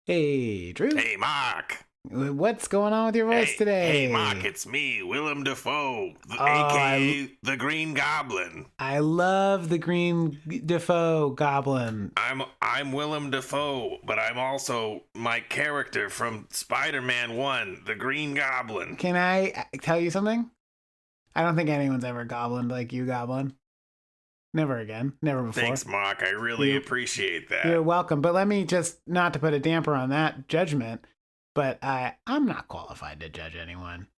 Hey, Drew. Hey, Mark. What's going on with your voice today? Hey, Mark, it's me, Willem Dafoe, Oh, a.k.a. the Green Goblin. I love the Green Defoe Goblin. I'm Willem Dafoe, but I'm also my character from Spider-Man 1, the Green Goblin. Can I tell you something? I don't think anyone's ever goblined like you, Goblin. Never again. Never before. Thanks, Mark. I really appreciate that. You're welcome. But let me just, not to put a damper on that judgment, but I'm not qualified to judge anyone.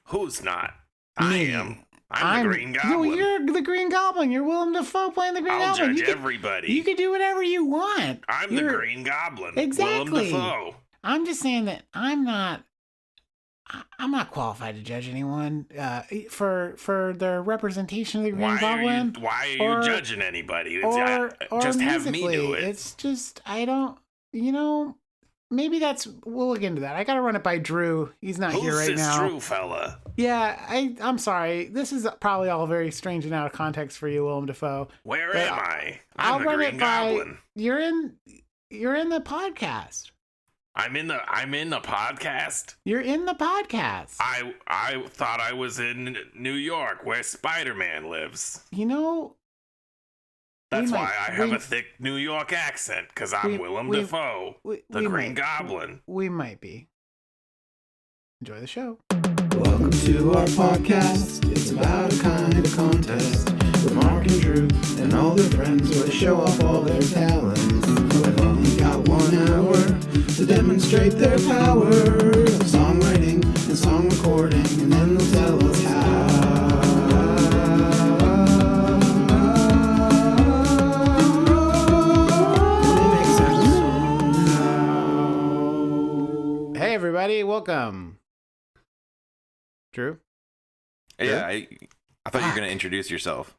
Who's not? Me. I am. I'm the Green Goblin. No, you're the Green Goblin. You're Willem Dafoe playing the Green Goblin. I'll judge everybody. You can do whatever you want. I'm the Green Goblin. Exactly. Willem Dafoe. I'm just saying that I'm not qualified to judge anyone for their representation of the Green Goblin. Why are you judging anybody? Or just have me musically. do it. It's just, I don't, maybe we'll look into that. I got to run it by Drew. He's not here right now. Who's this Drew fella? Yeah, I'm sorry. This is probably all very strange and out of context for you, Willem Dafoe. Where am I? I'll I'm the run Green it by, Goblin. You're in the podcast. I'm in the podcast. You're in the podcast. I thought I was in New York where Spider-Man lives. That's why I have a thick New York accent, because I'm Willem Dafoe, the Green Goblin. We might be. Enjoy the show. Welcome to our podcast. It's about a kind of contest with Mark and Drew and all their friends where they show off all their talents. They've only got 1 hour to demonstrate their power of songwriting and song recording, and then they'll tell us how. Hey, everybody. Welcome. Drew? Yeah, I thought you were going to introduce yourself.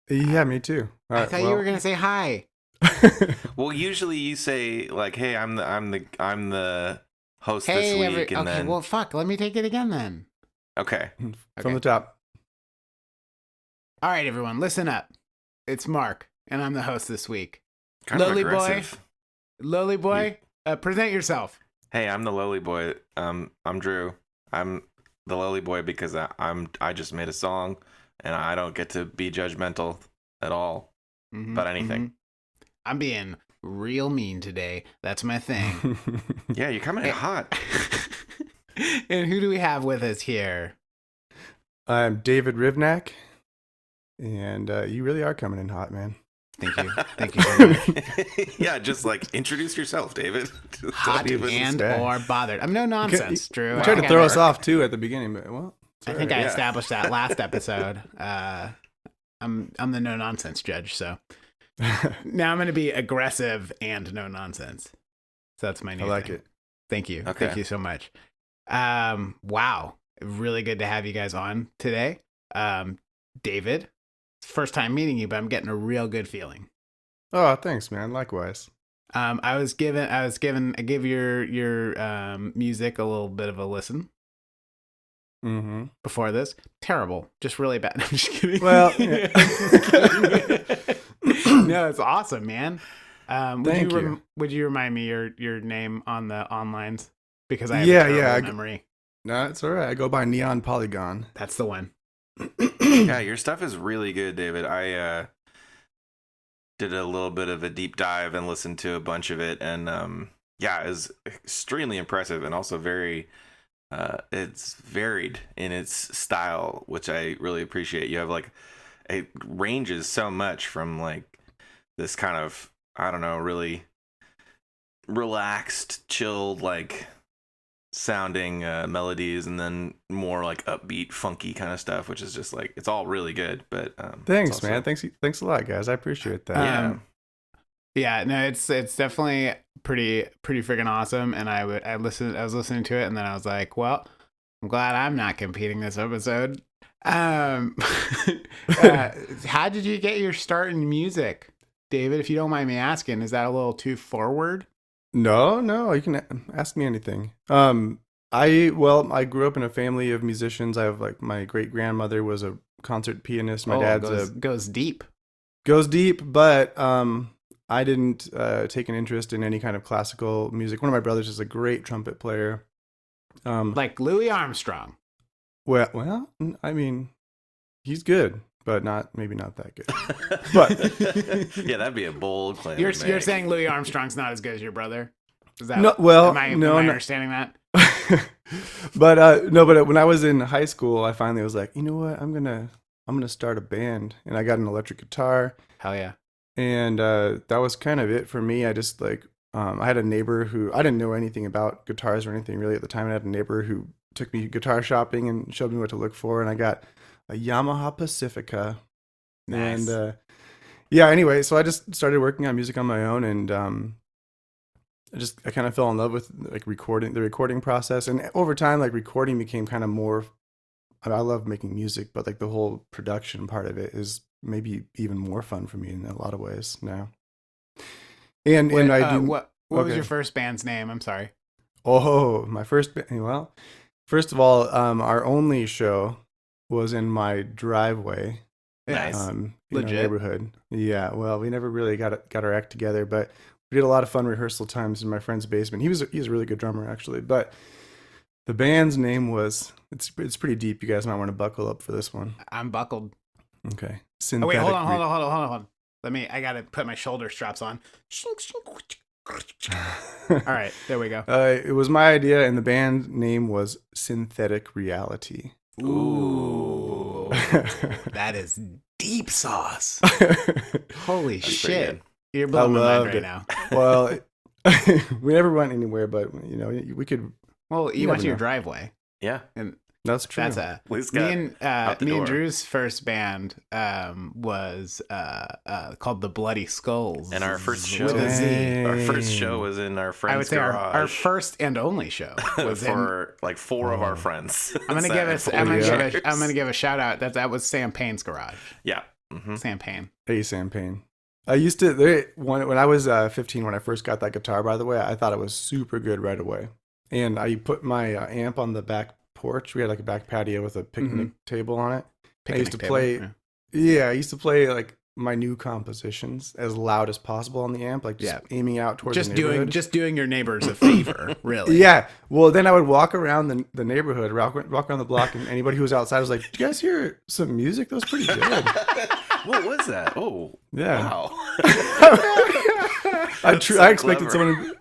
Yeah, me too. I thought you were going to say hi. Well, usually you say like, "Hey, I'm the host this week," and then well, fuck. Let me take it again then. Okay. From the top. All right, everyone, listen up. It's Mark, and I'm the host this week. Kind of Lowly aggressive. Lowly boy, present yourself. Hey, I'm the lowly boy. I'm Drew. I'm the lowly boy because I just made a song, and I don't get to be judgmental at all about anything. Mm-hmm. I'm being real mean today. That's my thing. Yeah, you're coming in hot. And who do we have with us here? I'm David Hrivnak, and you really are coming in hot, man. Thank you. Thank you so much. Yeah, just like introduce yourself, David. Hot and or bothered. I'm no nonsense, Drew. You tried to throw us off too at the beginning, but well. I think I established that last episode. I'm the no nonsense judge, so now I'm going to be aggressive and no nonsense. So that's my new thing. I like it. Thank you. Okay. Thank you so much. Wow. Really good to have you guys on today. David, first time meeting you, but I'm getting a real good feeling. Oh, thanks, man. Likewise. I give your music a little bit of a listen. Mm-hmm. Before this, terrible, just really bad. I'm just kidding. Well, no, it's awesome, man. Thank you. Would you remind me your name on the onlines, because I have a terrible memory. No, it's all right. I go by Neon Polygon. That's the one. Yeah, your stuff is really good, David. I did a little bit of a deep dive and listened to a bunch of it, and yeah, it was extremely impressive and also very. It's varied in its style, which I really appreciate. You have like, it ranges so much from like this kind of, I don't know, really relaxed, chilled, like sounding melodies, and then more like upbeat, funky kind of stuff, which is just like, it's all really good. But thanks, also, man. Thanks a lot, guys. I appreciate that. Yeah, no, it's definitely pretty freaking awesome. And I was listening to it, and then I was like, well, I'm glad I'm not competing this episode. How did you get your start in music, David? If you don't mind me asking, is that a little too forward? No, you can ask me anything. I grew up in a family of musicians. I have like, my great grandmother was a concert pianist. My dad's goes deep. Goes deep, but I didn't take an interest in any kind of classical music. One of my brothers is a great trumpet player. Like Louis Armstrong. Well, I mean, he's good, but maybe not that good. But Yeah, that'd be a bold claim. You're to make. saying Louis Armstrong's not as good as your brother? Is that No, well, am I no. understanding that? But when I was in high school, I finally was like, you know what, I'm gonna start a band, and I got an electric guitar, Hell yeah. and that was kind of it for me. I just I had a neighbor who, I didn't know anything about guitars or anything really at the time. I had a neighbor who took me guitar shopping and showed me what to look for, and I got a Yamaha Pacifica. Nice. And anyway, so I just started working on music on my own, and I kind of fell in love with like the recording process, and over time, like recording became kind of more. I love making music, but like the whole production part of it is maybe even more fun for me in a lot of ways now. And Wait, I do. what was okay. your first band's name? I'm sorry. Oh, my first. Well, first of all, our only show was in my driveway. Nice. In Legit. our neighborhood. Yeah. Well, we never really got our act together, but we did a lot of fun rehearsal times in my friend's basement. He's a really good drummer actually, but the band's name was it's pretty deep. You guys might want to buckle up for this one. I'm buckled. Okay. Oh, wait, Synthetic hold on. I gotta put my shoulder straps on. All right, there we go. It was my idea, and the band name was Synthetic Reality. Ooh, that is deep sauce. Holy That's pretty shit. good. You're blowing my mind loved right it. now. Well, we never went anywhere, but we could. Well, you You went to never your know. driveway. Yeah. And That's true. that's At least got me out the and door. Drew's first band was called the Bloody Skulls. And our first with a Z. Dang. Our first show was in our friend's I would say garage. our first and only show was for like four of our friends. I'm gonna give a shout out. That was Sam Payne's garage. Yeah. Mm-hmm. Sam Payne. Hey, Sam Payne. I used to when I was 15, when I first got that guitar. By the way, I thought it was super good right away, and I put my amp on the back porch. We had like a back patio with a picnic table on it. I used to play. Yeah, I used to play like my new compositions as loud as possible on the amp, like just aiming out towards the neighborhood. Just doing your neighbors a favor, really. Yeah. Well, then I would walk around the neighborhood, walk around the block, and anybody who was outside was like, "Did you guys hear some music? That was pretty good." What was that? Oh, Yeah. wow. I expected clever. someone.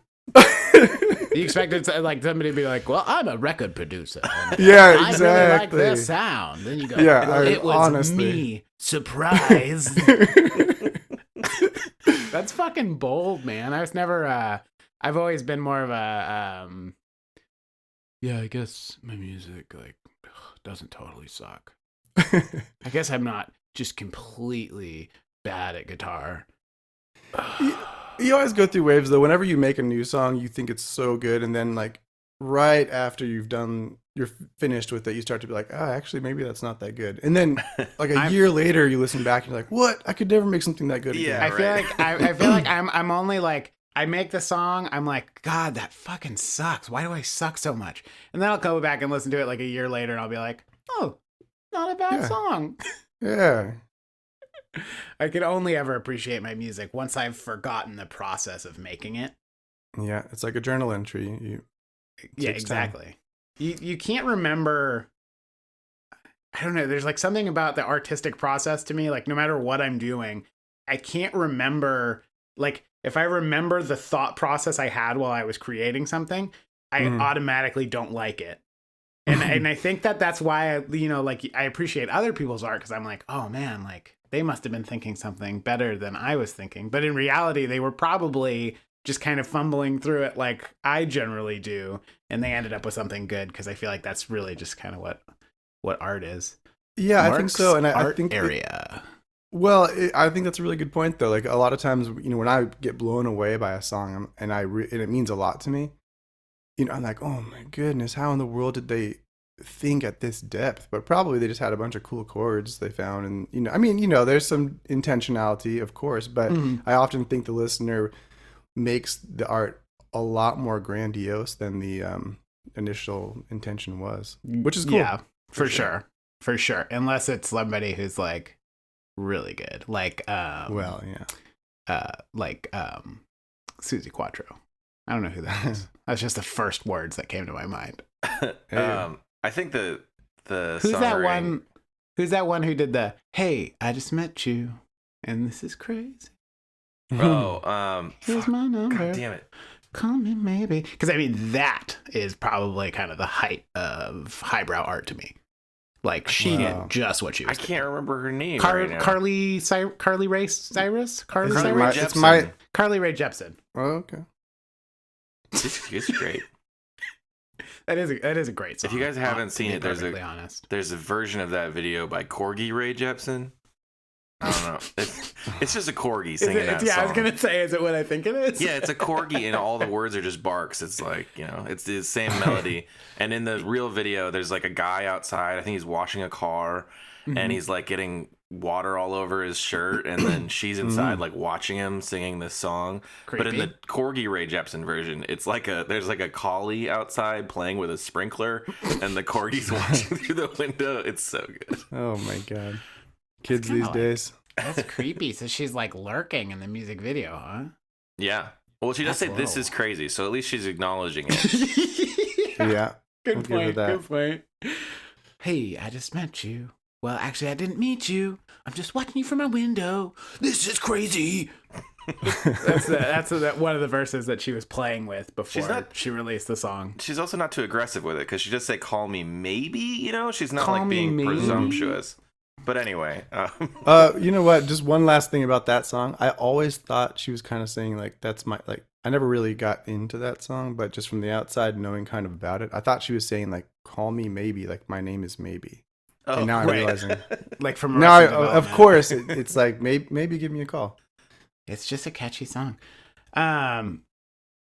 You expected like somebody to be like, "Well, I'm a record producer. And Yeah, I really like exactly. their sound." Then you go, Yeah, well, it was honestly. me. Surprise. That's fucking bold, man. I was never. I've always been more of a. Yeah, I guess my music like doesn't totally suck. I guess I'm not just completely bad at guitar. You always go through waves though. Whenever you make a new song, you think it's so good, and then like right after you're finished with it, you start to be like, oh, actually, maybe that's not that good. And then like a year later, you listen back and you're like, what? I could never make something that good again. Yeah. I feel like I'm only like I make the song, I'm like, God, that fucking sucks. Why do I suck so much? And then I'll go back and listen to it like a year later, and I'll be like, oh, not a bad song. Yeah. I can only ever appreciate my music once I've forgotten the process of making it. Yeah, it's like a journal entry. Yeah, exactly. You can't remember. I don't know. There's like something about the artistic process to me. Like no matter what I'm doing, I can't remember. Like if I remember the thought process I had while I was creating something, I automatically don't like it. And I think that's why I appreciate other people's art, because I'm like, oh man, like they must have been thinking something better than I was thinking. But in reality, they were probably just kind of fumbling through it like I generally do, and they ended up with something good, because I feel like that's really just kind of what art is. Yeah, I think Mark's so. And I art think area. I think that's a really good point though. Like a lot of times, when I get blown away by a song and it means a lot to me, I'm like, oh my goodness, how in the world did they think at this depth? But probably they just had a bunch of cool chords they found, and there's some intentionality, of course, but I often think the listener makes the art a lot more grandiose than the initial intention was, which is cool. Yeah, for sure. Unless it's somebody who's like really good, like well, yeah. Susie Quattro. I don't know who that is. That's just the first words that came to my mind. I think the Who's that one? Who's that one who did the "Hey, I just met you, and this is crazy. Here's my number. God damn it. Call me maybe." Because I mean, that is probably kind of the height of highbrow art to me. Like she did just what she was. I can't remember her name. Carly Ray Cyrus. Carly Rae Jepsen. Carly Rae Jepsen. Oh, okay. It's great. That is a great song. If you guys haven't seen it, honest. there's a version of that video by Corgi Ray Jepsen. I don't know. It's just a corgi singing that song. I was gonna say, is it what I think it is? Yeah, it's a corgi, and all the words are just barks. It's like, it's the same melody. And in the real video, there's like a guy outside. I think he's washing a car, and he's like getting water all over his shirt, and then she's inside like watching him singing this song. Creepy. But in the Corgi Ray Jepsen version, it's like there's like a collie outside playing with a sprinkler, and the corgi's watching through the window. It's so good. Oh my god. Kids these days. That's creepy. So she's like lurking in the music video, huh? Yeah. Well, she does say this is crazy, so at least she's acknowledging it. Yeah. Good point. Good point. Hey, I just met you. Well, actually, I didn't meet you. I'm just watching you from my window. This is crazy. That's one of the verses that she was playing with before she released the song. She's also not too aggressive with it because she just say "call me maybe." She's not Call like me being maybe. presumptuous. But anyway, you know what? Just one last thing about that song. I always thought she was kind of saying like, "That's my like." I never really got into that song, but just from the outside, knowing kind of about it, I thought she was saying like, "Call me maybe," like my name is maybe. And now I'm realizing, like from now, of course, it's like maybe give me a call. It's just a catchy song.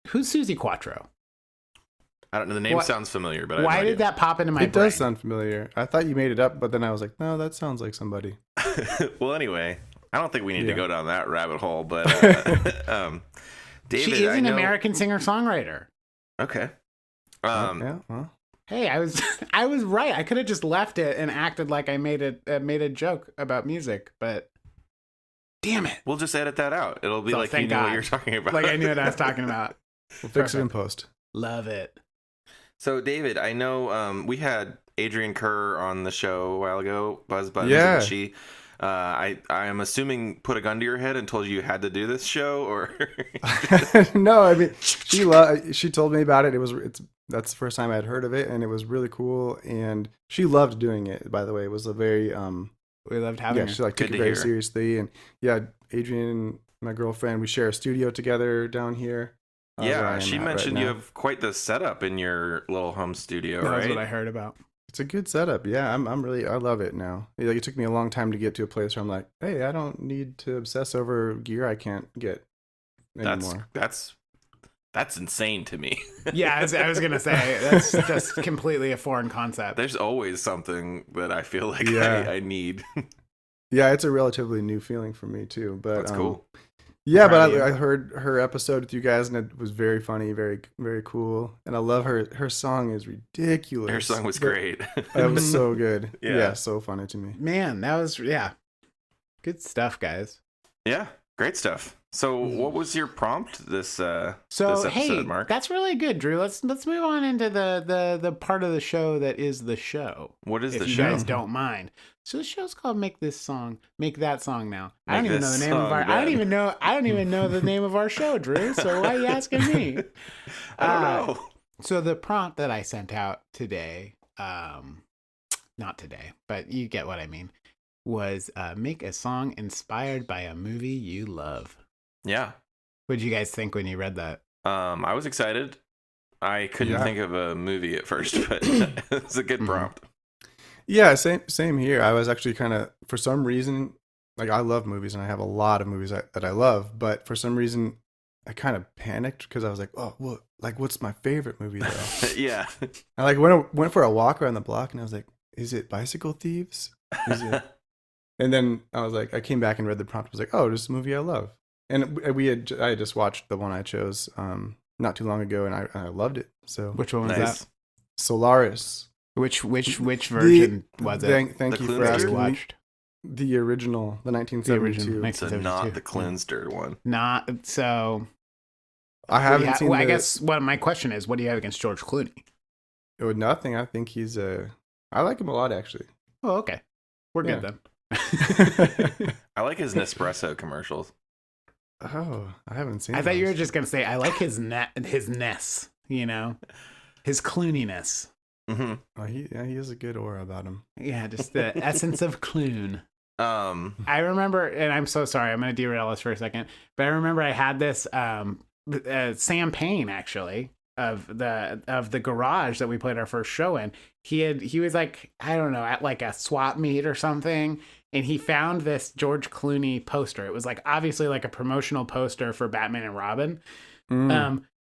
Who's Susie Quattro? I don't know. The name sounds familiar, but why did that pop into my brain? It does sound familiar. I thought you made it up, but then I was like, no, that sounds like somebody. Well, anyway, I don't think we need to go down that rabbit hole, but David, she is an American singer-songwriter. Okay. Yeah. Well. Hey, I was right. I could have just left it and acted like I made a joke about music, but damn it. We'll just edit that out. It'll be like you know what you're talking about. Like I knew what I was talking about. We'll fix it in post. Love it. So, David, I know we had Adrian Kerr on the show a while ago, Buzz Buttons, yeah. And she, I am assuming, put a gun to your head and told you had to do this show, or? No, I mean, she told me about it. That's the first time I'd heard of it, and it was really cool, and she loved doing it, by the way. It was a very, we loved having her. She took it very seriously, and Adrian, my girlfriend, we share a studio together down here. Yeah, she mentioned you have quite the setup in your little home studio, right? That's what I heard about. It's a good setup. Yeah, I love it now. Like, it took me a long time to get to a place where I'm like, hey, I don't need to obsess over gear I can't get anymore. That's insane to me. Yeah, I was gonna say that's just completely a foreign concept. There's always something that I feel like I need. Yeah, it's a relatively new feeling for me too. But that's cool. Yeah, but I heard her episode with you guys, and it was very funny, very, very cool. And I love her. Her song is ridiculous. Her song was great. It was so good. Yeah, so funny to me. Man, that was good stuff, guys. Yeah, great stuff. So, what was your prompt this episode, hey, Mark? That's really good, Drew. Let's move on into the part of the show that is the show. What is the show? If you guys don't mind. So the show's called Make That Song Now. I don't even know the name of our. I don't even know the name of our show, Drew. So why are you asking me? I don't know. So the prompt that I sent out today, not today, but you get what I mean, was make a song inspired by a movie you love. Yeah. What did you guys think when you read that? I was excited. I couldn't think of a movie at first, but it's a good prompt. Yeah, same here. I was actually kind of, for some reason, like I love movies and I have a lot of movies that I love, but for some reason I kind of panicked because I was like, oh, well, like what's my favorite movie though? Yeah. I like went for a walk around the block and I was like, is it Bicycle Thieves? Is it? And then I came back and read the prompt. I was like, oh, this is a movie I love. And I had just watched the one I chose not too long ago, and I loved it. So which one was that? Solaris. Which version was it? Thank you for asking. Watched? The original, the 1972. So not the cleansed one. Not so. I haven't seen. I guess. Well, my question is, what do you have against George Clooney? Oh, nothing. I think he's I like him a lot, actually. Oh, okay. We're good then. I like his Nespresso commercials. Oh, I haven't seen. I thought you were just gonna say I like his ness. You know, his Clooniness. Mm-hmm. Oh, he has a good aura about him. Yeah, just the essence of Clune. I remember, and I'm so sorry, I'm going to derail us for a second, but I remember I had this Sam Payne actually of the garage that we played our first show in. He was like, I don't know, at like a swap meet or something, and he found this George Clooney poster. It was like obviously like a promotional poster for Batman and Robin.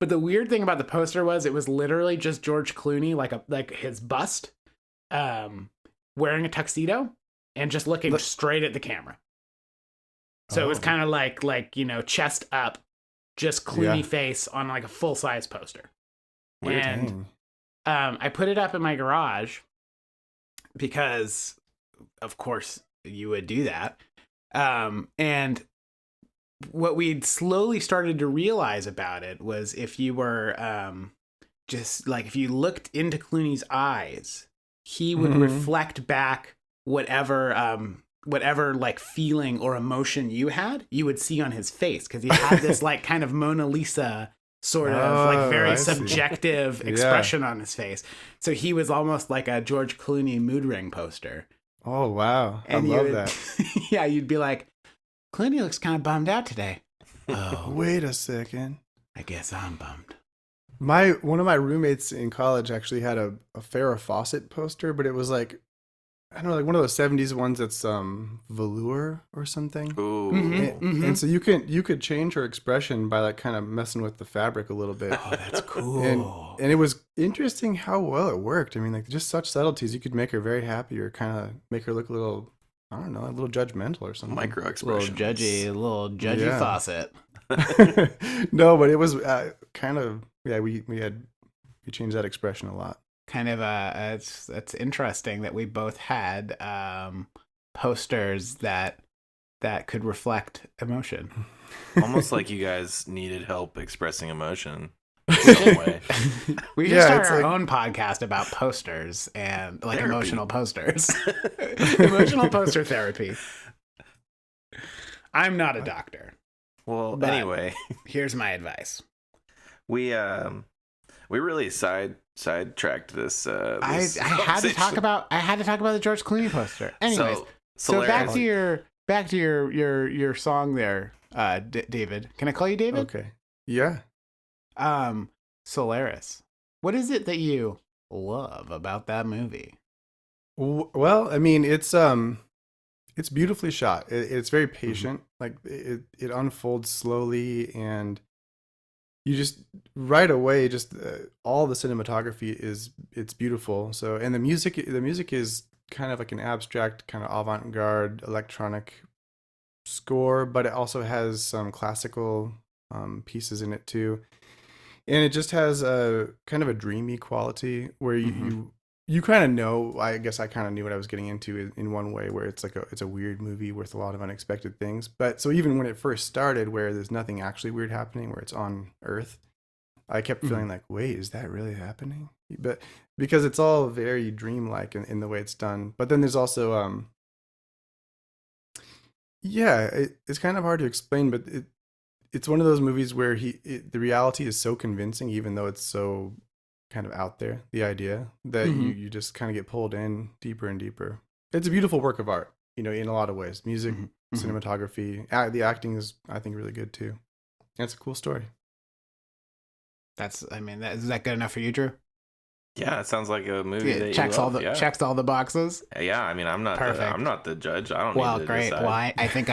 But the weird thing about the poster was it was literally just George Clooney, like his bust, wearing a tuxedo and just looking straight at the camera. So it was kind of like, you know, chest up, just Clooney face on like a full size poster. Weird. And I put it up in my garage because, of course, you would do that. And what we'd slowly started to realize about it was if you were just like if you looked into Clooney's eyes, he would reflect back whatever like feeling or emotion you had, you would see on his face, because he had this like kind of Mona Lisa sort of like very subjective expression on his face. So he was almost like a George Clooney mood ring poster. Oh wow, and I love that. Yeah, you'd be like, Clooney looks kind of bummed out today. Oh, wait a second. I guess I'm bummed. One of my roommates in college actually had a Farrah Fawcett poster, but it was like, I don't know, like one of those 70s ones that's velour or something. Ooh. And so you could change her expression by like kind of messing with the fabric a little bit. Oh, that's cool. And it was interesting how well it worked. I mean, like just such subtleties. You could make her very happy or kind of make her look a little, I don't know, a little judgmental or something. Micro expression. Little judgy faucet. No, but it was kind of, we changed that expression a lot. Kind of it's interesting that we both had posters that could reflect emotion. Almost like you guys needed help expressing emotion in some way. We should start our own podcast about posters and like therapy. Emotional posters. Emotional poster therapy. I'm not a doctor. Well, anyway, here's my advice. We really sidetracked this. I had to talk about the George Clooney poster. Anyways, so back to your song there, David. Can I call you David? Okay. Yeah. Solaris. What is it that you love about that movie? Well, I mean, it's beautifully shot. It's very patient. Like it unfolds slowly, and you just right away all the cinematography it's beautiful. So, and the music is kind of like an abstract kind of avant-garde electronic score, but it also has some classical pieces in it too. And it just has a kind of a dreamy quality where you kind of know, I guess I kind of knew what I was getting into in one way, where it's like it's a weird movie with a lot of unexpected things. But so even when it first started, where there's nothing actually weird happening, where it's on Earth, I kept feeling like, wait, is that really happening? But because it's all very dreamlike in the way it's done. But then there's also, it's kind of hard to explain, but it's one of those movies where the reality is so convincing, even though it's so kind of out there, the idea that you just kind of get pulled in deeper and deeper. It's a beautiful work of art, in a lot of ways. Music, cinematography, the acting is, I think, really good too. And it's a cool story. Is that good enough for you, Drew? Yeah, it sounds like a movie that checks all the boxes. Yeah, I mean, I'm not the judge. I don't. Well, need to great. decide. Well, I think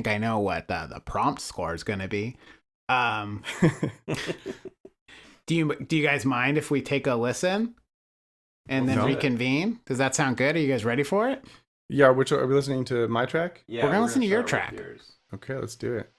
I know what the prompt score is going to be. Do you guys mind if we take a listen and then reconvene? Does that sound good? Are you guys ready for it? Yeah, are we listening to my track? Yeah, we're gonna listen to your track. Okay, let's do it.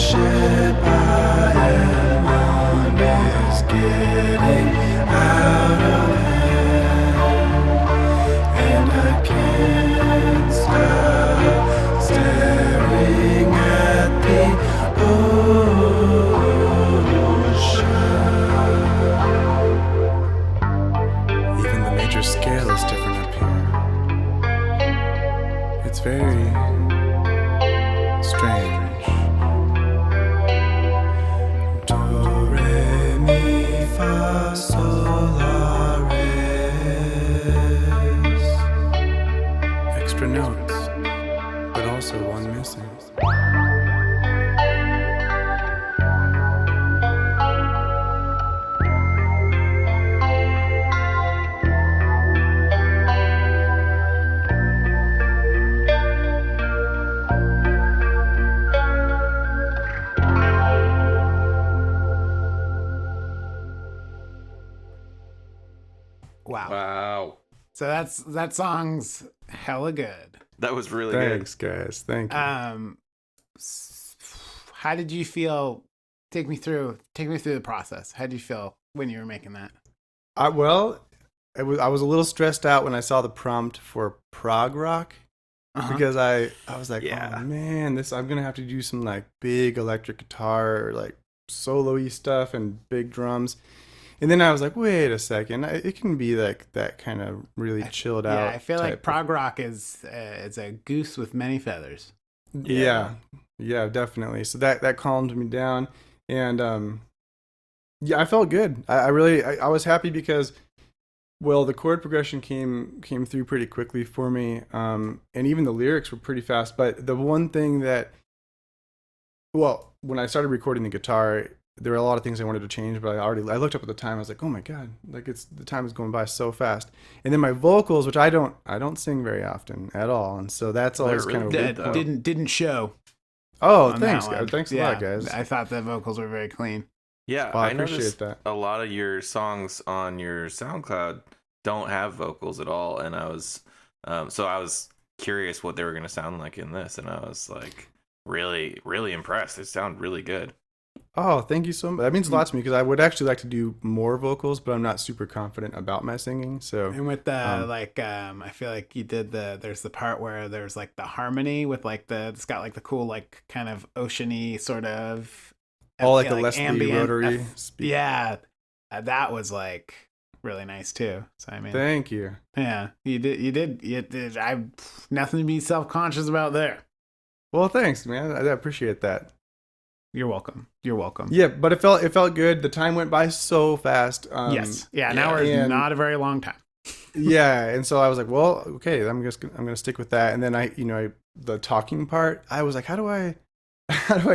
ship I am on is getting out of hand, and I can't stop staring at the ocean. Even the major scale is different up here. It's very strange. Do, re, mi, fa, sol, la, res. Extra notes, but also one missing. Wow. Wow. So that song's hella good. That was really Thanks, guys. Thank you. How did you feel? Take me through the process. How did you feel when you were making that? I was a little stressed out when I saw the prompt for prog rock because I was like, Yeah. oh man, I'm gonna have to do some like big electric guitar, like solo-y stuff and big drums. And then I was like, wait a second, it can be like that kind of really chilled out. Yeah, I feel like type prog rock is a goose with many feathers. Yeah, definitely. So that calmed me down, and yeah, I felt good. I was happy because, well, the chord progression came through pretty quickly for me, and even the lyrics were pretty fast. But the one thing that, well, when I started recording the guitar, there were a lot of things I wanted to change, but I looked up at the time. I was like, oh my god, like the time is going by so fast. And then my vocals, which I don't sing very often at all, and so that's always really kind of good, weird. though. Didn't show. Oh, on thanks, that one. guys. Thanks a Yeah, lot, guys. I thought the vocals were very clean. Yeah, Well, I I noticed appreciate that. a lot of your songs on your SoundCloud don't have vocals at all, and I was curious what they were going to sound like in this, and I was like really, really impressed. They sound really good. Oh, thank you so much. That means a lot to me because I would actually like to do more vocals, but I'm not super confident about my singing. So, And with the I feel like you did there's the part where there's like the harmony with like it's got like the cool like kind of oceany sort of all like a Leslie ambient rotary. yeah, that was like really nice too. So I mean, Thank you. yeah, you did. I nothing to be self-conscious about there. Well, thanks, man. I appreciate that. You're welcome. You're welcome. Yeah, but it felt good. The time went by so fast. Yes. Yeah. An hour is and- not a very long time. Yeah, and so I was like, well, okay, I'm gonna stick with that. And then the talking part, I was like, how do I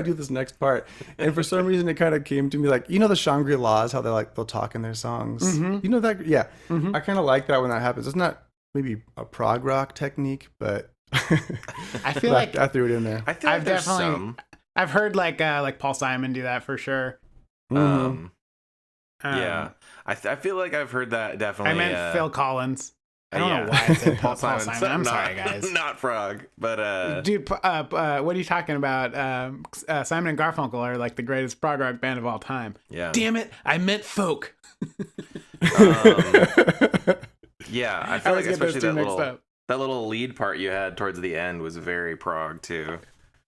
do this next part? And for some reason, it kind of came to me like, the Shangri-Las, how they'll talk in their songs. Mhm. You know that? Yeah, Mhm. I kind of like that when that happens. It's not maybe a prog rock technique, but I feel like I threw it in there. I feel I've like there's definitely- some. I've heard like Paul Simon do that for sure. Mhm. Yeah, I feel like I've heard that definitely. I meant Phil Collins. I don't yeah. know why I said Paul Simon. Simon. I'm sorry, guys. Not Prog, but Dude, what are you talking about? Simon and Garfunkel are like the greatest prog rock band of all time. yeah. Damn it, I meant folk. Yeah, I I feel like always get those especially two mixed up. that little lead part you had towards the end was very Prog too.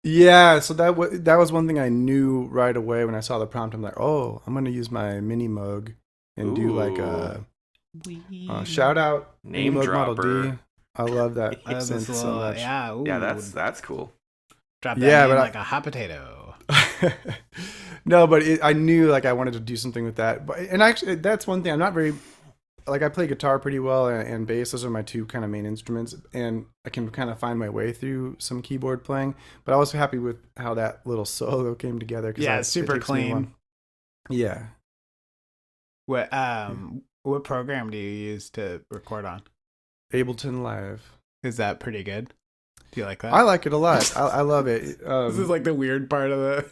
Yeah, so that was one thing I knew right away when I saw the prompt. I'm like, oh, I'm gonna use my mini Moog and do like a shout out Name Mini Moog Model dropper. D. I love that This synth so little- much. yeah, ooh, Yeah, that's cool. drop that Yeah, name but like a hot potato. No, but I knew like I wanted to do something with that. But and actually, that's one thing I'm not very like. I play guitar pretty well and bass. Those are my two kind of main instruments, and I can kind of find my way through some keyboard playing. But I was happy with how that little solo came together. Yeah, it's super clean. Yeah. What program do you use to record on? Ableton Live. Is that pretty good? Do you like that? I like it a lot. I love it. This is like the weird part of the.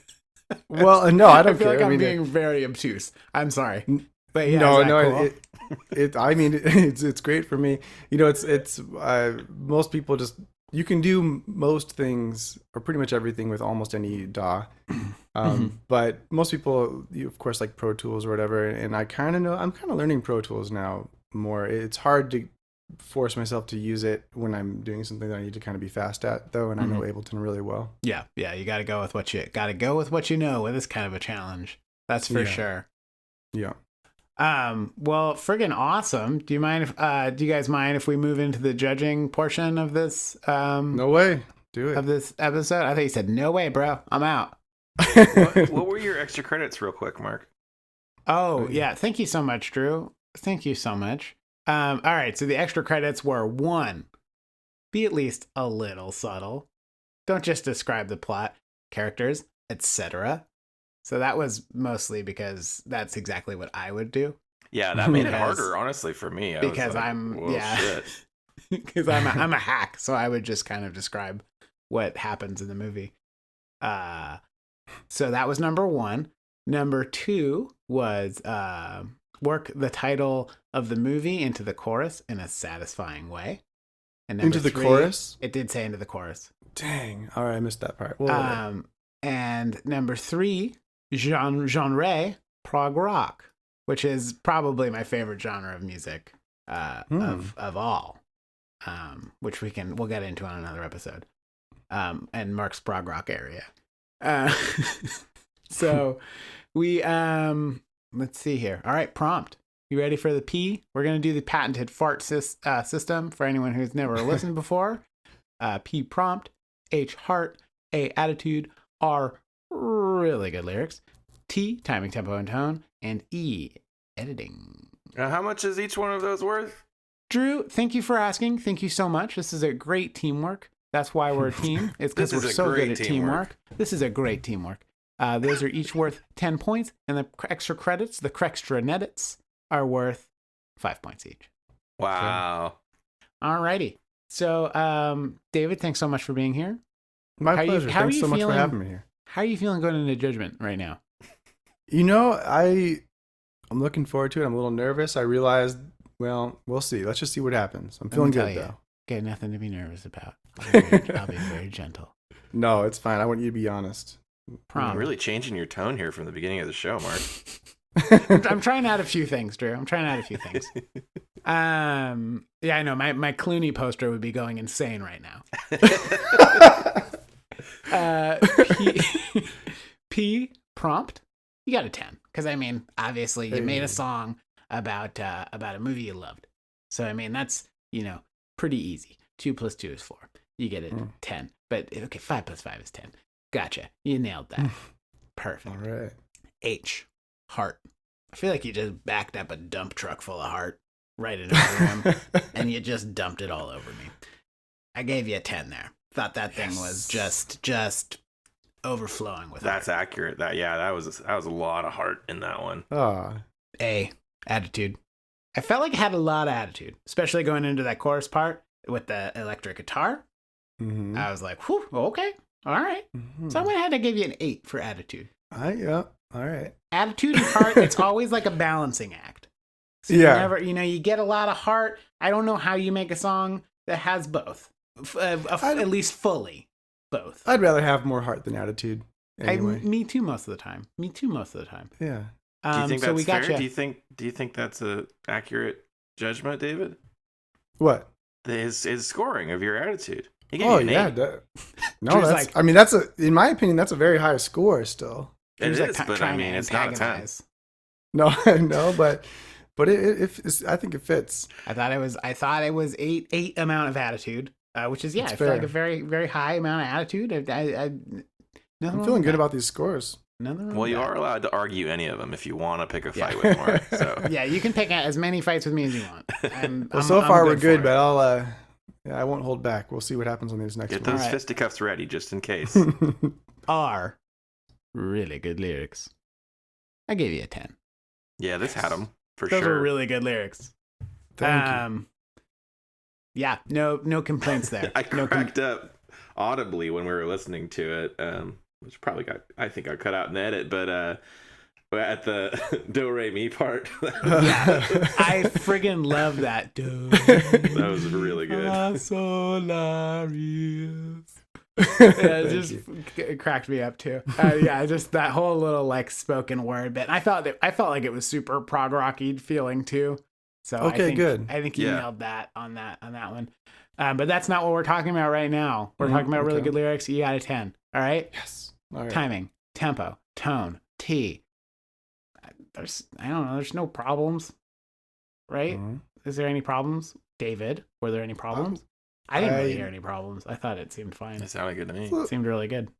Well, no, I don't I feel care. like I'm I mean, being very obtuse. I'm sorry, but yeah, no, is that no, cool? I mean, it's great for me. It's most people just you can do most things or pretty much everything with almost any DAW, But most people, of course, like Pro Tools or whatever. And I kind of know, I'm kind of learning Pro Tools now more. It's hard to force myself to use it when I'm doing something that I need to kind of be fast at, though. And I know Ableton really well. Yeah. You got to go with what you know with this kind of a challenge. That's for sure. Yeah. Well, friggin' awesome. Do you guys mind if we move into the judging portion of this? No way. Do it. Of this episode? I thought you said, no way, bro. I'm out. What were your extra credits real quick, Mark? Oh, yeah. Thank you so much, Drew. Thank you so much. All right. So the extra credits were 1, be at least a little subtle. Don't just describe the plot, characters, etc. So that was mostly because that's exactly what I would do. Yeah, that made it harder, honestly, for me. Because because I'm a hack, so I would just kind of describe what happens in the movie. So that was number 1. Number 2 was work the title of the movie into the chorus in a satisfying way. And into the chorus? It did say into the chorus. Dang. All right, I missed that part. And number 3, genre prog rock, which is probably my favorite genre of music of all, which we'll get into on another episode. And Mark's prog rock area. So we let's see here. All right, prompt. You ready for the P? We're gonna do the patented fart system for anyone who's never listened before. P prompt, H heart, A attitude, R really good lyrics, T timing, tempo, and tone, and E editing. How much is each one of those worth? Drew, thank you for asking. Thank you so much. This is a great teamwork. That's why we're a team. It's because we're so good at teamwork. This is a great teamwork. Those are each worth 10 points, and the extra credits, the crextra nedits, are worth 5 points each. Wow. Alrighty. So, David, thanks so much for being here. My pleasure. Thanks so much for having me here. How are you feeling going into judgment right now? You know, I'm looking forward to it. I'm a little nervous. I realized, well, we'll see. Let's just see what happens. I'm feeling good, though. Okay, nothing to be nervous about. I'll be very gentle. No, it's fine. I want you to be honest. You're really changing your tone here from the beginning of the show, Mark. I'm trying out a few things, Drew. Yeah, I know. My Clooney poster would be going insane right now. P prompt. You got a 10 because I mean, obviously, you made a song about a movie you loved. So I mean, that's pretty easy. 2 + 2 is 4. You get it 10. But okay, 5 + 5 is 10. Gotcha. You nailed that. Perfect. All right. H heart. I feel like you just backed up a dump truck full of heart right into the room, and you just dumped it all over me. I gave you a 10 there. Thought that thing was just overflowing with That's heart. accurate. That was a lot of heart in that one. A attitude. I felt like it had a lot of attitude, especially going into that chorus part with the electric guitar. Mm-hmm. I was like, whew, okay, all right. So I'm gonna have to give you an 8 for attitude. Yeah. All right. Attitude and heart, it's always like a balancing act. So you never, you get a lot of heart. I don't know how you make a song that has both, at least fully both. I'd rather have more heart than attitude. Anyway. Me too most of the time. Yeah. Do you think so that's fair? Gotcha. Do you think that's a accurate judgment, David? What? His scoring of your attitude. He gave Oh you an yeah. 8. No, that's. I mean, in my opinion, that's a very high score still. It is, but I mean, it's not a 10. No, I know, but I think it fits. I thought it was 8 amount of attitude, which is I feel fair. like a very very high amount of attitude. I'm feeling good about these scores. Well, you are allowed to argue any of them if you want to pick a fight with Mark. So yeah, you can pick as many fights with me as you want. So far we're good, but I won't hold back. We'll see what happens on these next ones. Get those fisticuffs ready just in case. R, really good lyrics. I gave you a 10. Yeah, this had them for Those sure. were really good lyrics. Thank you. Yeah, no complaints there. I cracked up audibly when we were listening to it, which probably I think I cut out in the edit, but at the do re mi part. Yeah, I friggin' love that. That was really good. Solarius. It cracked me up too. Yeah, just that whole little like spoken word bit. I felt like it was super prog rocky feeling too. So Okay, good. I think you nailed that on that one. But that's not what we're talking about right now. We're talking about really good lyrics. You got a 10. All right. Yes. All right. Timing, tempo, tone, T. I don't know. There's no problems, right? Is there any problems, David? Were there any problems? I didn't really hear any problems. I thought it seemed fine. It sounded good to me. It seemed really good.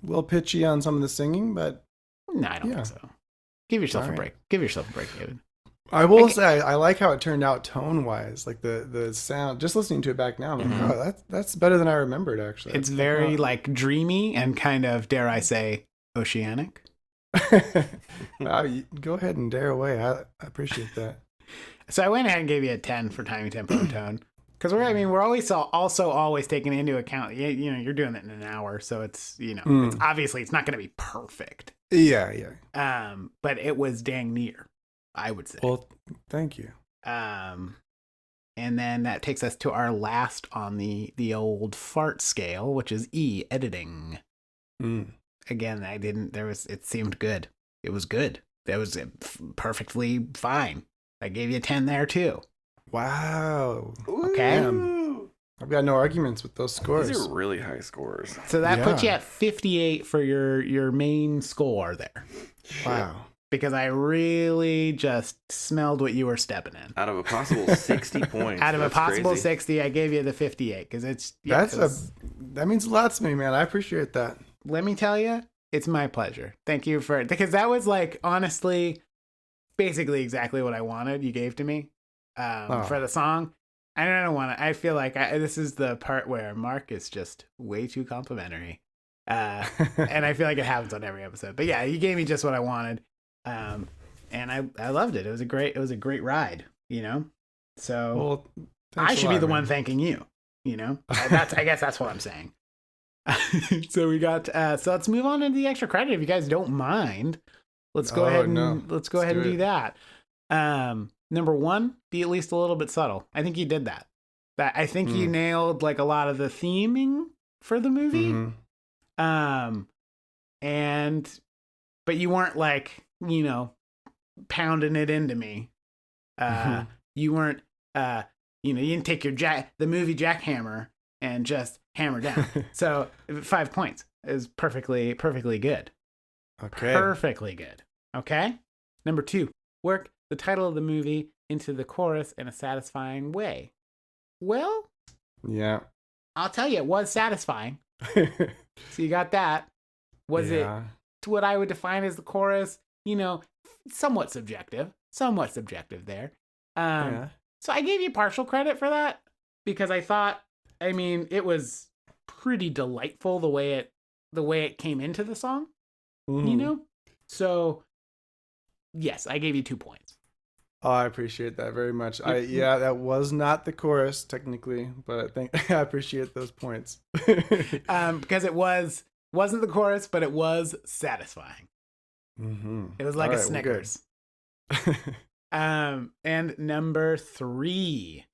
A little pitchy on some of the singing, but No, I don't think so. Give yourself a break. Give yourself a break, David. I will say I like how it turned out tone wise. Like the sound. Just listening to it back now, I'm like, oh, that's better than I remembered. Actually, It's very like dreamy and kind of, dare I say, oceanic. Go ahead and dare away. I appreciate that. So I went ahead and gave you a 10 for timing, tempo, and tone. Because we're always taking into account, you're doing it in an hour, so it's, it's obviously it's not going to be perfect. Yeah. But it was dang near, I would say. Well, thank you. And then that takes us to our last on the old fart scale, which is E, editing. Again, it seemed good. It was good. That was perfectly fine. I gave you a 10 there too. Wow. Okay. I've got no arguments with those scores. These are really high scores. So that puts you at 58 for your main score there. Wow. Because I really just smelled what you were stepping in. Out of a possible 60 points. Out of a possible crazy. 60, I gave you the 58 because it's that means a lot to me, man. I appreciate that. Let me tell you, it's my pleasure. Thank you because that was like honestly, basically exactly what I wanted. You gave to me for the song. I don't want to. I feel like this is the part where Mark is just way too complimentary, and I feel like it happens on every episode. But yeah, you gave me just what I wanted. And I loved it. It was a great ride, So I should be the one thanking you, I guess that's what I'm saying. So we got so let's move on into the extra credit if you guys don't mind. Let's go ahead and do that. Number 1, be at least a little bit subtle. I think you did that. I think you nailed like a lot of the theming for the movie. But you weren't like, pounding it into me. You weren't, you didn't take the movie jackhammer and just hammer down. So 5 points is perfectly good. Okay. Perfectly good. Okay. Number 2, work the title of the movie into the chorus in a satisfying way. Well, yeah, I'll tell you, it was satisfying. So you got that. Was it what I would define as the chorus? Somewhat subjective there. So I gave you partial credit for that because I thought, it was pretty delightful the way it came into the song, So yes, I gave you 2 points. Oh, I appreciate that very much. That was not the chorus technically, but I appreciate those points. Because it wasn't the chorus, but it was satisfying. It was like a Snickers. And number 3,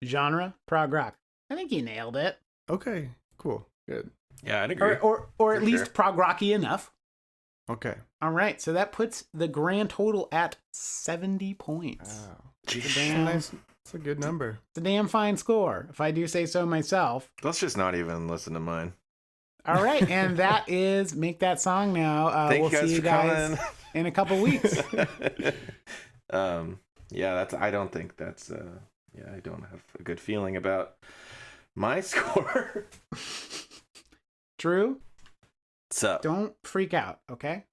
genre, prog rock. I think you nailed it. Okay, cool, good. Yeah, I'd agree. Or at least prog rocky enough. Okay. All right, so that puts the grand total at 70 points. Wow. It's a good number. It's a damn fine score, if I do say so myself. Let's just not even listen to mine. All right, and that is Make That Song Now. We'll see you guys in a couple weeks. I don't think that's I don't have a good feeling about my score. True. So don't freak out, okay?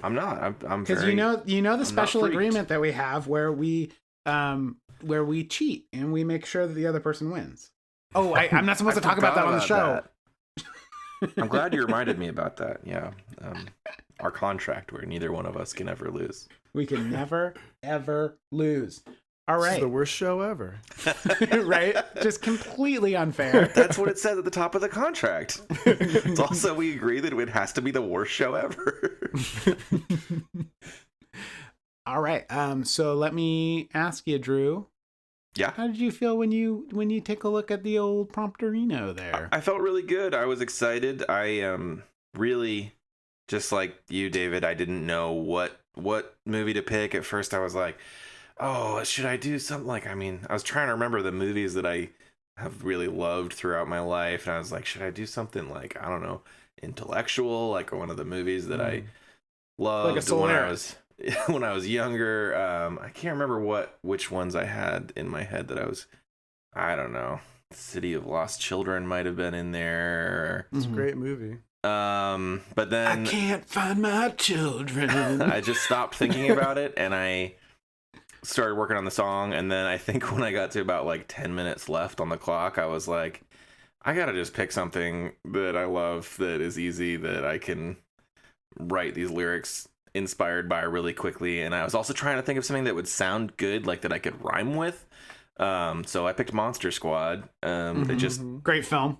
I'm not. I'm because very, you know the I'm special agreement that we have where we cheat and we make sure that the other person wins. Oh, I'm not supposed to talk about that on the show. I'm glad you reminded me about that. Yeah, our contract where neither one of us can ever lose. We can never ever lose. All right. This is the worst show ever. Right? Just completely unfair. That's what it says at the top of the contract. It's also, we agree that it has to be the worst show ever. All right. So let me ask you, Drew. Yeah. How did you feel when you take a look at the old Prompterino there? I felt really good. I was excited. I really, just like you, David, I didn't know what movie to pick. At first I was like, oh, should I do something like, I was trying to remember the movies that I have really loved throughout my life, and I was like, should I do something like, I don't know, intellectual, like one of the movies that I loved like a when I was younger. I can't remember which ones I had in my head that I don't know. City of Lost Children might have been in there. It's a great movie. But then I can't find my children. I just stopped thinking about it, and I started working on the song. And then I think when I got to about like 10 minutes left on the clock, I was like, I gotta just pick something that I love, that is easy, that I can write these lyrics inspired by really quickly. And I was also trying to think of something that would sound good, like that I could rhyme with. So I picked Monster Squad. It just great film.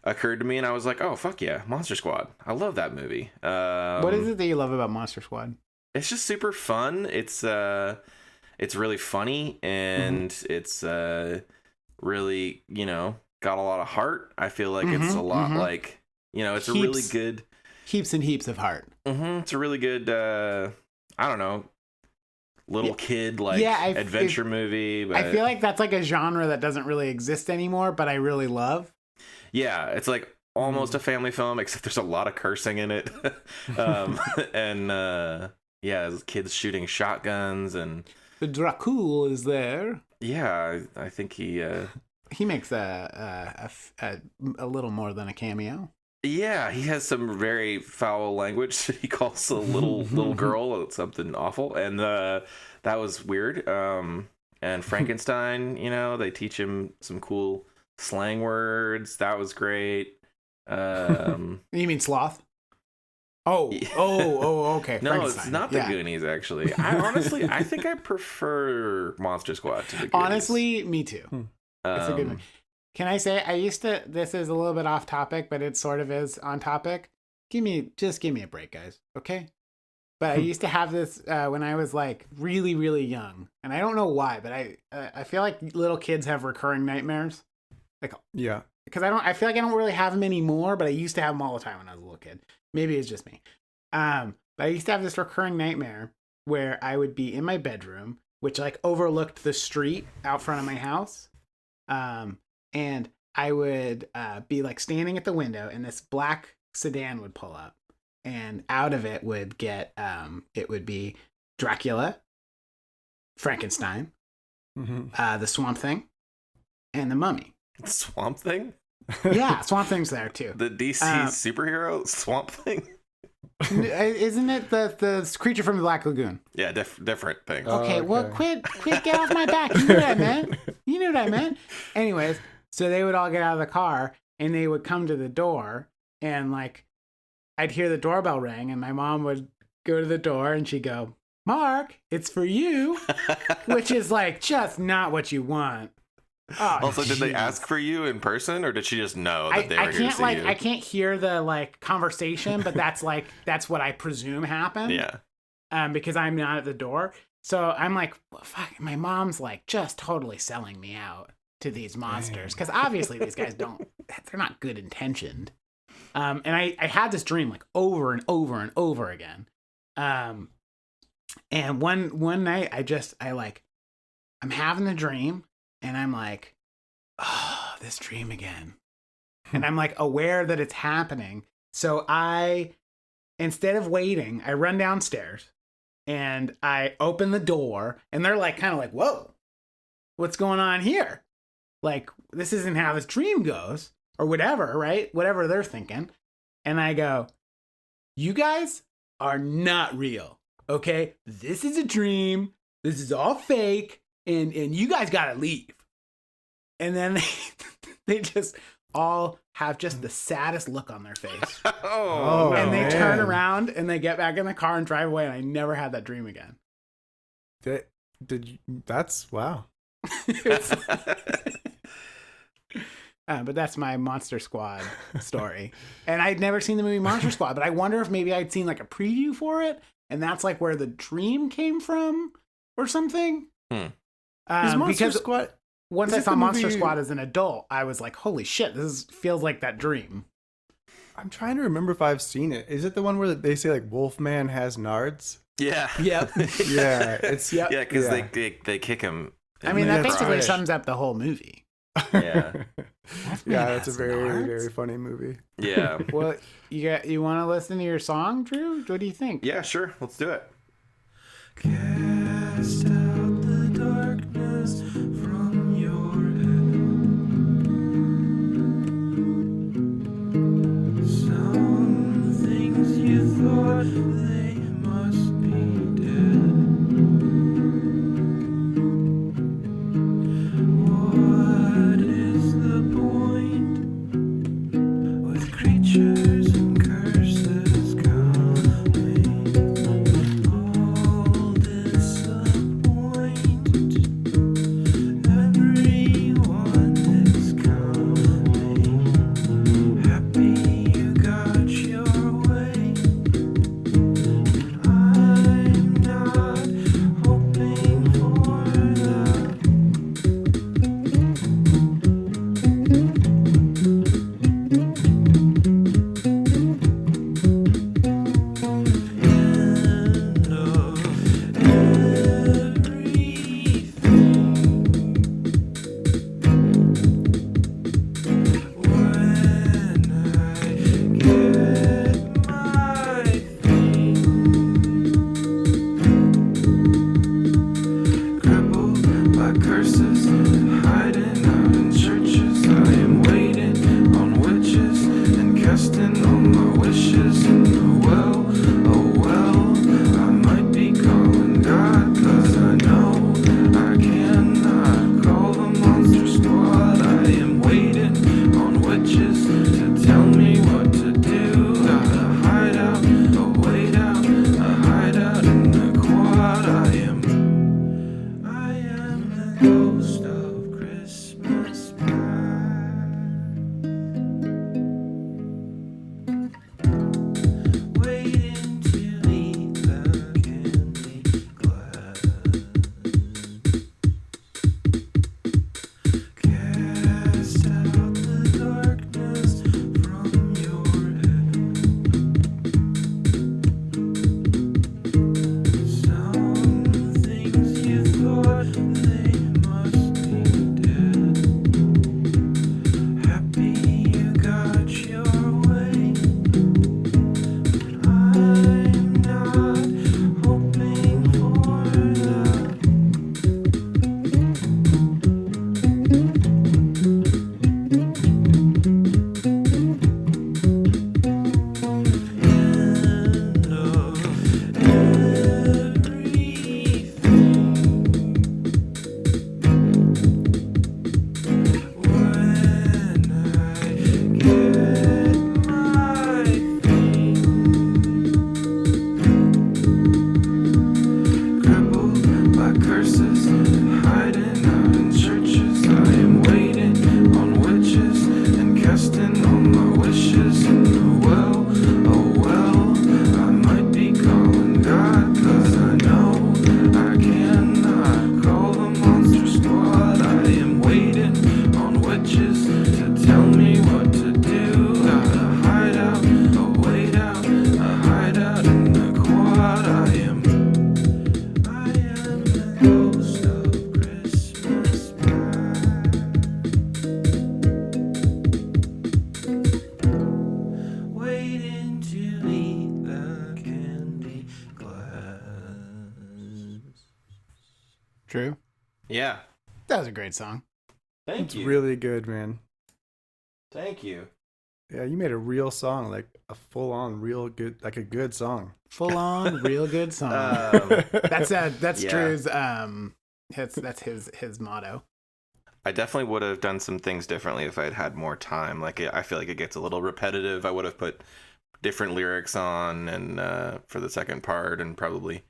occurred to me, and I was like, oh, fuck yeah, Monster Squad. I love that movie. What is it that you love about Monster Squad? It's just super fun. It's really funny, and it's really, got a lot of heart. I feel like it's a lot like, it's a really good... Heaps and heaps of heart. It's a really good, I don't know, little kid adventure movie. But I feel like that's like a genre that doesn't really exist anymore, but I really love. Yeah, it's like almost a family film, except there's a lot of cursing in it. And kids shooting shotguns, and The Dracul is there. Yeah, I think he makes a little more than a cameo. Yeah, he has some very foul language. He calls a little girl something awful, and that was weird. And Frankenstein, they teach him some cool slang words. That was great. You mean sloth? Oh, okay. No, it's not the Goonies, actually. I think I prefer Monster Squad to the Goonies. Honestly, me too. It's a good one. Can I say, this is a little bit off topic, but it sort of is on topic. Just give me a break, guys. Okay. But I used to have this when I was like really, really young, and I don't know why, but I feel like little kids have recurring nightmares. Like, yeah. Because I feel like I don't really have them anymore, but I used to have them all the time when I was a little kid. Maybe it's just me. But I used to have this recurring nightmare where I would be in my bedroom, which like overlooked the street out front of my house. And I would be like standing at the window, and this black sedan would pull up, and out of it would get it would be Dracula, Frankenstein, the Swamp Thing, and the Mummy. Swamp Thing? Yeah, Swamp Thing's there too. The DC superhero Swamp Thing? Isn't it the creature from the Black Lagoon? Yeah, different thing. Okay, well, quit, get off my back. You knew what I meant. Anyways, so they would all get out of the car, and they would come to the door, and like, I'd hear the doorbell ring, and my mom would go to the door, and she'd go, "Mark, it's for you," which is like just not what you want. Oh, also, did they ask for you in person, or did she just know that they were here to see you? I can't hear the like conversation, but that's what I presume happened. Yeah. Because I'm not at the door, so I'm like, well, fuck. My mom's like just totally selling me out to these monsters, because obviously these guys they're not good intentioned. And I had this dream like over and over and over again. And one night I'm having the dream. And I'm like, oh, this dream again. And I'm like aware that it's happening. So instead of waiting, I run downstairs and I open the door, and they're like, kind of like, whoa, what's going on here? Like, this isn't how this dream goes, or whatever, right? Whatever they're thinking. And I go, you guys are not real. Okay. This is a dream. This is all fake. And you guys gotta leave. And then they just all have just the saddest look on their face. And they turn around and they get back in the car and drive away. And I never had that dream again. That's wow. But that's my Monster Squad story. And I'd never seen the movie Monster Squad, but I wonder if maybe I'd seen like a preview for it, and that's like where the dream came from or something. Is Monster Squad once Is I it saw the Monster movie- Squad as an adult, I was like, holy shit, feels like that dream. I'm trying to remember if I've seen it. Is it the one where they say like Wolfman has nards? Yeah. Yep. Yeah, it's Yep. Yeah, because Yeah. they kick him. I mean, Yeah, that that's basically right. sums up the whole movie. Yeah. Yeah, that's a has very, nards? very funny movie. Yeah. Well, you want to listen to your song, Drew? What do you think? Yeah, sure. Let's do it. Cast out the darkness from your head. Some things you thought they must be dead. What is the point with creatures and curses coming? All disappoint. Everyone is coming. Happy you got your way. I'm not hoping for the end of everything. When I get my thing, crippled by curses, hiding out in churches. I am waiting on witches and casting all my wishes in the well. Oh well, I might be calling God, 'cause I know I cannot call the monster squad. I am waiting on witches to tell me what to do. Gotta hide out, a wait out, a hide out in the quad. I am the ghost of Christmas past, waiting to eat the candy glass. Cast out the darkness from your head. Some things you thought they must be dead. Happy you got your way. I'm not hoping for the end of everything. When I get my thing, crippled by curses, hiding out in churches. I am waiting on witches and casting all my wishes in the well. Oh well, I might be calling God, 'cause I know I cannot call the monster squad. I am waiting on witches to tell me what to do. Gotta hide out, a wait out, a hide out in the quad. I am the ghost of Christmas past, waiting to eat the candy glass. Drew? Yeah. That was a great song. Thank It's you. really good, man. Thank you. Yeah, you made a real song, like a full-on, real good, like a good song. Full on, real good song. That's yeah. Drew's that's his motto. I definitely would have done some things differently if I'd had more time. Like, I feel like it gets a little repetitive. I would have put different lyrics on and for the second part, and probably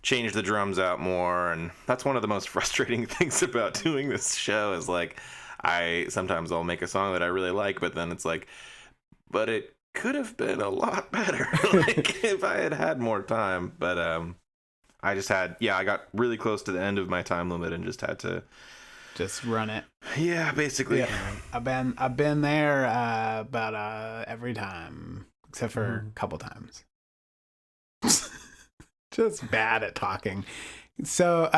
changed the drums out more. And that's one of the most frustrating things about doing this show is like, sometimes I'll make a song that I really like, but then it's like, but it could have been a lot better like if I had had more time. But I got really close to the end of my time limit and just had to Just run it. Yeah, basically. Yeah. I've been there about every time except for a couple times. Just bad at talking. So,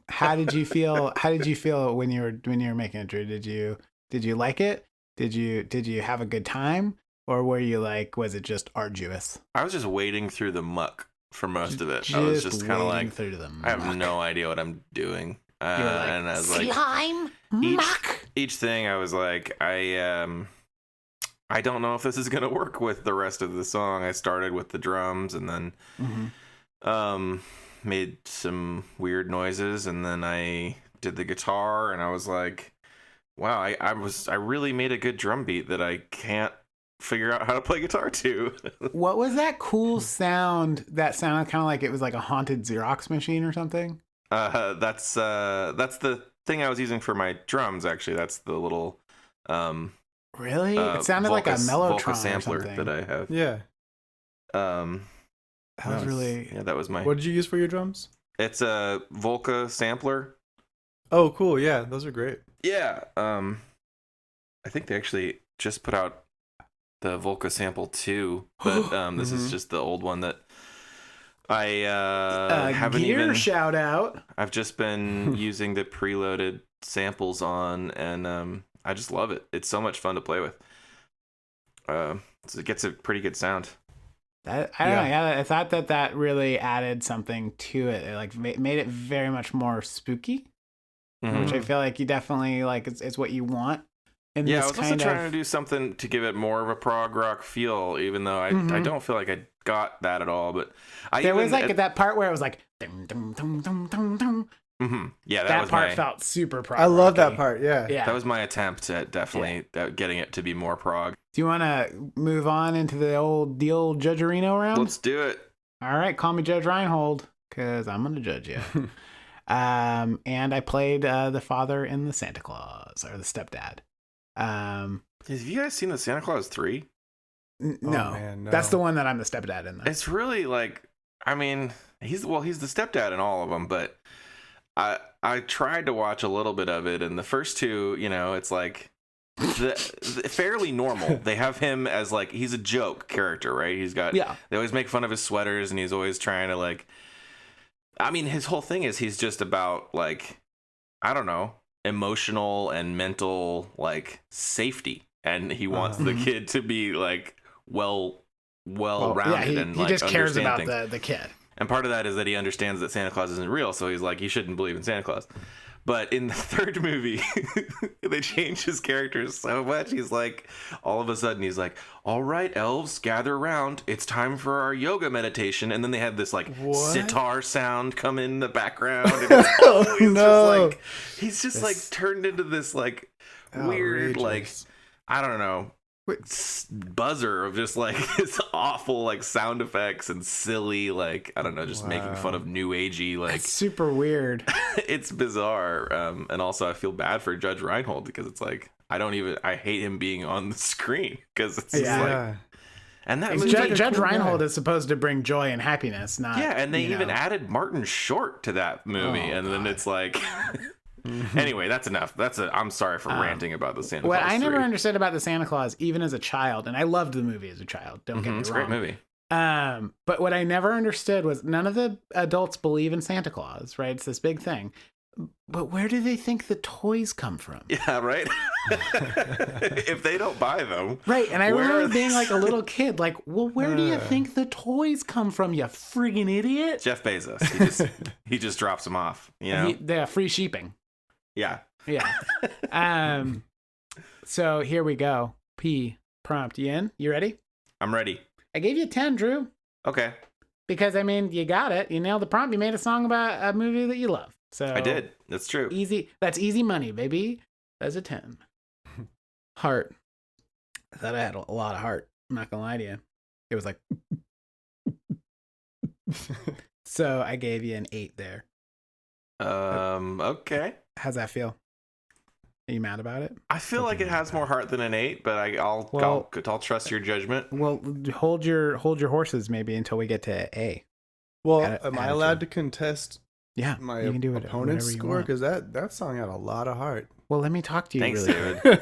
how did you feel? How did you feel when you were making it, Drew? Did you like it? Did you have a good time, or were you like, was it just arduous? I was just wading through the muck for most of it. I was just kind of like, through the I have no idea what I'm doing. Like, and I was like, slime, muck. Each thing I was like, I don't know if this is gonna work with the rest of the song. I started with the drums and then made some weird noises, and then I did the guitar, and I was like, wow, I really made a good drum beat that I can't figure out how to play guitar to. What was that cool sound that sounded kind of like it was like a haunted Xerox machine or something? That's the thing I was using for my drums, actually. That's the little really? It sounded like a Mellotron Volca sampler or something. that I have. Yeah. That was really... Yeah, that was my... What did you use for your drums? It's a Volca sampler. Oh, cool. Yeah, those are great. Yeah. I think they actually just put out the Volca sample 2, but this is just the old one that I haven't gear even... shout out. I've just been using the preloaded samples on, and I just love it. It's so much fun to play with. So it gets a pretty good sound. I don't know. Yeah, I thought that really added something to it. It like made it very much more spooky, which I feel like you definitely like. It's what you want. In Yeah, this I was also trying to do something to give it more of a prog rock feel, even though I don't feel like I got that at all. But there was like that part where it was like dum, dum, dum, dum, dum, dum. Yeah, that was part felt super prog. I love rocky. that part. Yeah. Yeah, that was my attempt at definitely getting it to be more prog. Do you want to move on into the old Judgerino round? Let's do it. All right, call me Judge Reinhold, because I'm gonna judge you. And I played the father in the Santa Claus, or the stepdad. Have you guys seen the Santa Claus 3? No. Man, no. That's the one that I'm the stepdad in. Though. It's really like, I mean, he's the stepdad in all of them, but I tried to watch a little bit of it, and the first two, it's like the fairly normal. They have him as like, he's a joke character, right? They always make fun of his sweaters, and he's always trying to like, I mean, his whole thing is he's just about like, I don't know, emotional and mental like safety, and he wants the kid to be like well rounded. Yeah, and he like just cares about things. the kid. And part of that is that he understands that Santa Claus isn't real, so he's like, he shouldn't believe in Santa Claus. But in the third movie, they changed his character so much. He's like, all of a sudden, he's like, all right, elves, gather around. It's time for our yoga meditation. And then they had this like sitar sound come in the background. And he's just like turned into this like weird, like, I don't know, buzzer of just like this awful like sound effects and silly like, I don't know, just making fun of new agey, like it's super weird. It's bizarre. And also I feel bad for Judge Reinhold, because it's like I hate him being on the screen, because it's just like, and that movie, Judge Reinhold is supposed to bring joy and happiness, not and they even added Martin Short to that movie, then it's like anyway, that's enough. I'm sorry for ranting about the Santa Claus. What I never 3. understood about the Santa Claus, even as a child, and I loved the movie as a child, don't get me wrong. It's a great movie. But what I never understood was none of the adults believe in Santa Claus, right? It's this big thing. But where do they think the toys come from? Yeah, right? If they don't buy them. Right, and I remember being like a little kid, like, well, where do you think the toys come from, you friggin' idiot? Jeff Bezos. He just drops them off, They're free sheeping. Yeah. Yeah. So here we go. P prompt. You in? You ready? I'm ready. I gave you 10, Drew. Okay. Because, I mean, you got it. You nailed the prompt. You made a song about a movie that you love. So I did. That's true. Easy. That's easy money, baby. That's a 10. Heart. I thought I had a lot of heart. I'm not going to lie to you. It was like... So I gave you an 8 there. Okay. How's that feel? Are you mad about it? I feel like it has more heart than an 8, but I'll trust your judgment. Well, hold your horses maybe until we get to A. Well, am I allowed to contest Yeah, my you can do it opponent's whatever you score, want. because that song had a lot of heart. Well, let me talk to you Thanks, really David.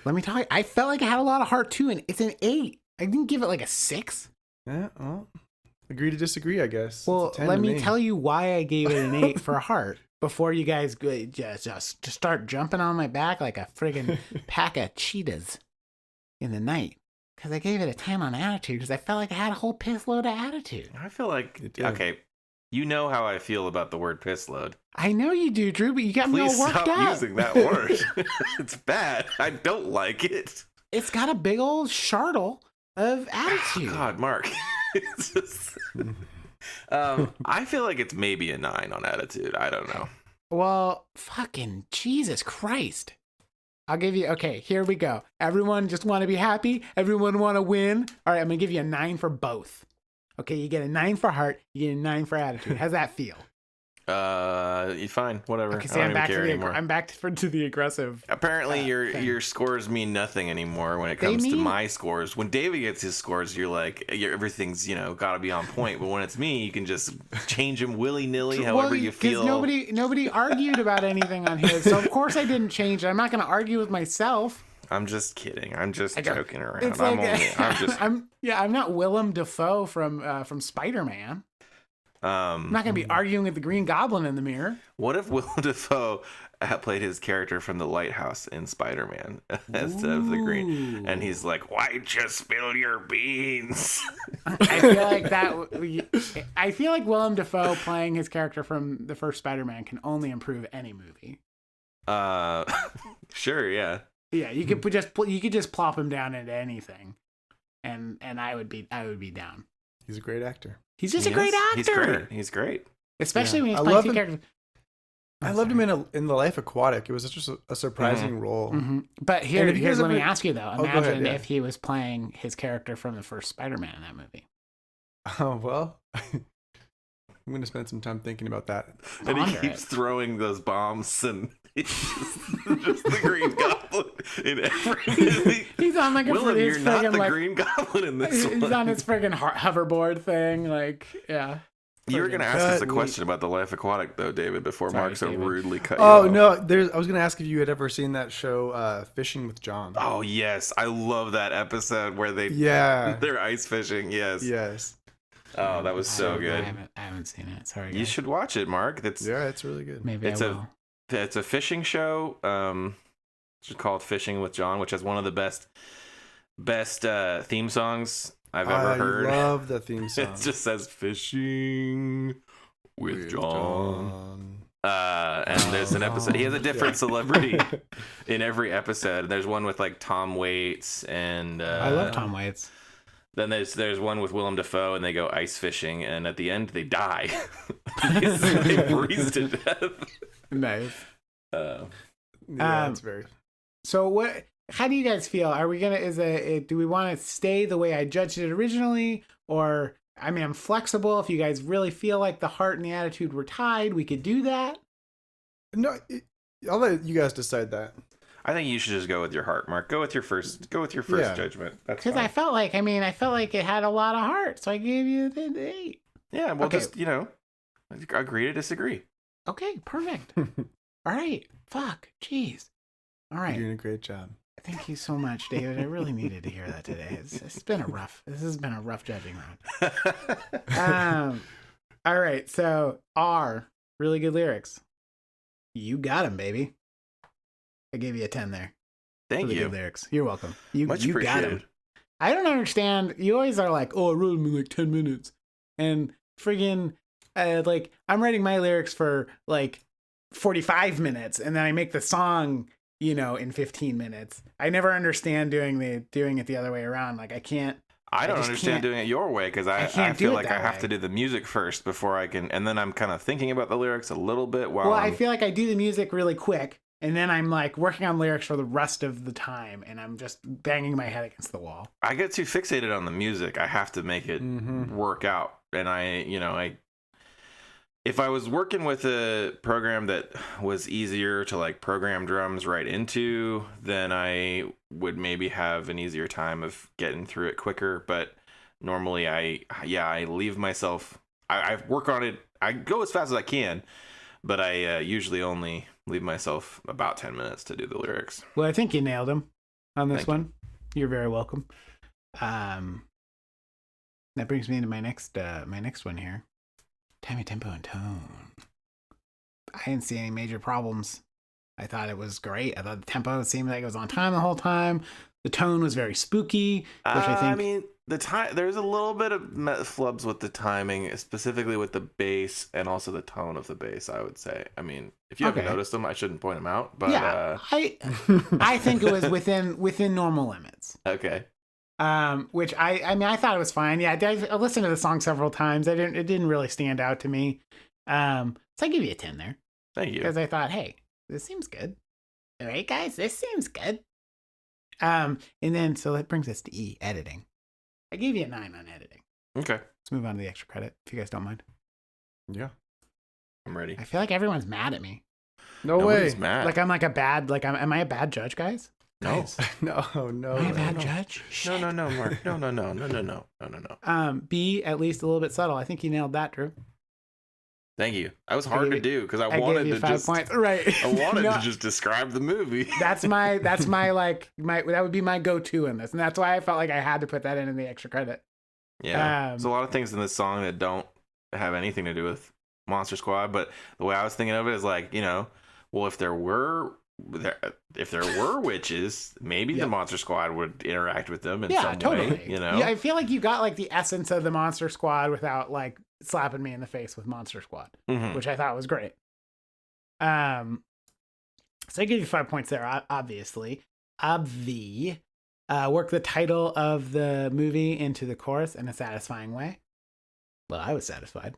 Let me talk. I felt like it had a lot of heart too, and it's an 8. I didn't give it like a 6. Yeah, well, agree to disagree, I guess. Well, It's a 10 let to me tell you why I gave it an 8 for heart before you guys just start jumping on my back like a friggin' pack of cheetahs in the night. Because I gave it a 10 on attitude because I felt like I had a whole piss load of attitude. I feel like It did. okay. You know how I feel about the word piss load. I know you do, Drew, but you got me Please all worked stop up. using that word. It's bad. I don't like it. It's got a big old shardle of attitude. God, Mark. It's just, I feel like it's maybe a 9 on attitude. I don't know. Well, fucking Jesus Christ. I'll give you, okay, here we go. Everyone just want to be happy. Everyone want to win. All right, I'm going to give you a 9 for both. Okay, you get a 9 for heart. You get a 9 for attitude. How's that feel? You fine, whatever. Okay, I see, don't I'm even back care to anymore. I'm back to the aggressive. Apparently, thing. your scores mean nothing anymore when it They comes to mean- my scores. When David gets his scores, you're like, everything's got to be on point. But when it's me, you can just change them willy nilly, however you feel. Nobody argued about anything on his, so of course I didn't change it. I'm not going to argue with myself. I'm just kidding. I'm just joking around. It's I'm like I'm not Willem Dafoe from Spider-Man. I'm not going to be arguing with the Green Goblin in the mirror. What if Willem Dafoe played his character from The Lighthouse in Spider-Man instead of the Green? And he's like, "Why'd you spill your beans?" I feel like that. I feel like Willem Dafoe playing his character from the first Spider-Man can only improve any movie. Sure, yeah. Yeah, you could just plop him down into anything, and I would be down. He's a great actor. He's just a great actor. He's great. Especially when he's I playing love two him. characters. I loved him in The Life Aquatic. It was such a surprising role. Mm-hmm. But And if you here's guys let me ever- ask you though. go Imagine ahead, yeah. if he was playing his character from the first Spider-Man in that movie. Oh, well, I'm going to spend some time thinking about that. And he Ponder keeps it. throwing those bombs, and it's just the Green Goblin in every movie. He's on like Willem, his you're not friggin' the like Green Goblin in this he's one. on his friggin' hoverboard thing. Like, yeah. You were going to ask us a Cut. question about The Life Aquatic, though, David, before Sorry, Mark so David. rudely cut you Oh, off. no. I was going to ask if you had ever seen that show, Fishing with John. Oh, yes. I love that episode where Yeah. they're ice fishing. Yes. Yes. Oh, that was so I good. haven't seen it. Sorry, You guys. should watch it, Mark. Yeah, it's really good. Maybe it's I a- will. It's a fishing show. It's called Fishing with John, which has one of the best theme songs I've ever heard. I love the theme song. It just says "Fishing with John." And there's an episode. He has a different celebrity in every episode. There's one with like Tom Waits, and I love Tom Waits. Then there's one with Willem Dafoe, and they go ice fishing, and at the end they die. They freeze to death. Nice. Yeah, it's very. So what? How do you guys feel? Are we gonna? Do we want to stay the way I judged it originally, or I mean, I'm flexible. If you guys really feel like the heart and the attitude were tied, we could do that. No, I'll let you guys decide that. I think you should just go with your heart, Mark. Go with your first Yeah. judgment. That's Because fine. I felt like it had a lot of heart, so I gave you the 8. Yeah, well, Okay. just agree to disagree. Okay, perfect. All right. Fuck. Jeez. All You're right. doing a great job. Thank you so much, David. I really needed to hear that today. This has been a rough judging round. All right. So really good lyrics. You got him, baby. I gave you a 10 there. Thank Really you. good lyrics. You're welcome. Much you got appreciated. him. I don't understand. You always are like, oh, I wrote them in like 10 minutes. And friggin', like, I'm writing my lyrics for like 45 minutes. And then I make the song, in 15 minutes. I never understand doing it the other way around. Like, I can't. I don't just understand can't- doing it your way because I can't do feel it like I that have way. to do the music first before I can, and then I'm kind of thinking about the lyrics a little bit while Well, I'm, I feel like I do the music really quick. And then I'm like working on lyrics for the rest of the time. And I'm just banging my head against the wall. I get too fixated on the music. I have to make it work out. And if I was working with a program that was easier to like program drums right into, then I would maybe have an easier time of getting through it quicker. But normally I leave myself, I work on it I go as fast as I can, but I usually only leave myself about 10 minutes to do the lyrics. Well, I think you nailed them on this Thank one. You're very welcome. That brings me into my next one here. Timey, tempo, and tone. I didn't see any major problems. I thought it was great. I thought the tempo seemed like it was on time the whole time. The tone was very spooky, which I think. I mean, the time there's a little bit of flubs with the timing, specifically with the bass and also the tone of the bass. I would say. I mean, if you haven't noticed them, I shouldn't point them out. But yeah, I think it was within normal limits. Okay. Which I mean, I thought it was fine. Yeah, I listened to the song several times. It didn't really stand out to me. So I give you a 10 there. Thank you. Because I thought, hey, this seems good. All right, guys, this seems good. And then, so that brings us to E, editing. I gave you a 9 on editing. Okay. Let's move on to the extra credit, if you guys don't mind. Yeah. I'm ready. I feel like everyone's mad at me. No Nobody's way. mad. Like I'm like a bad, like am I a bad judge, guys? No. No. Am I a bad judge? No, Mark. No. B, at least a little bit subtle. I think you nailed that, Drew. Thank you. That was hard to do because I wanted gave you to 5 just points. Right. I wanted No, to just describe the movie. that's my that would be my go-to in this, and that's why I felt like I had to put that in the extra credit. Yeah. There's a lot of things in this song that don't have anything to do with Monster Squad, but the way I was thinking of it is like, well, if there were witches, maybe the Monster Squad would interact with them in some way, Yeah, I feel like you got like the essence of the Monster Squad without like slapping me in the face with Monster Squad, which I thought was great. So I give you 5 points there, obviously. Work the title of the movie into the chorus in a satisfying way. Well, I was satisfied.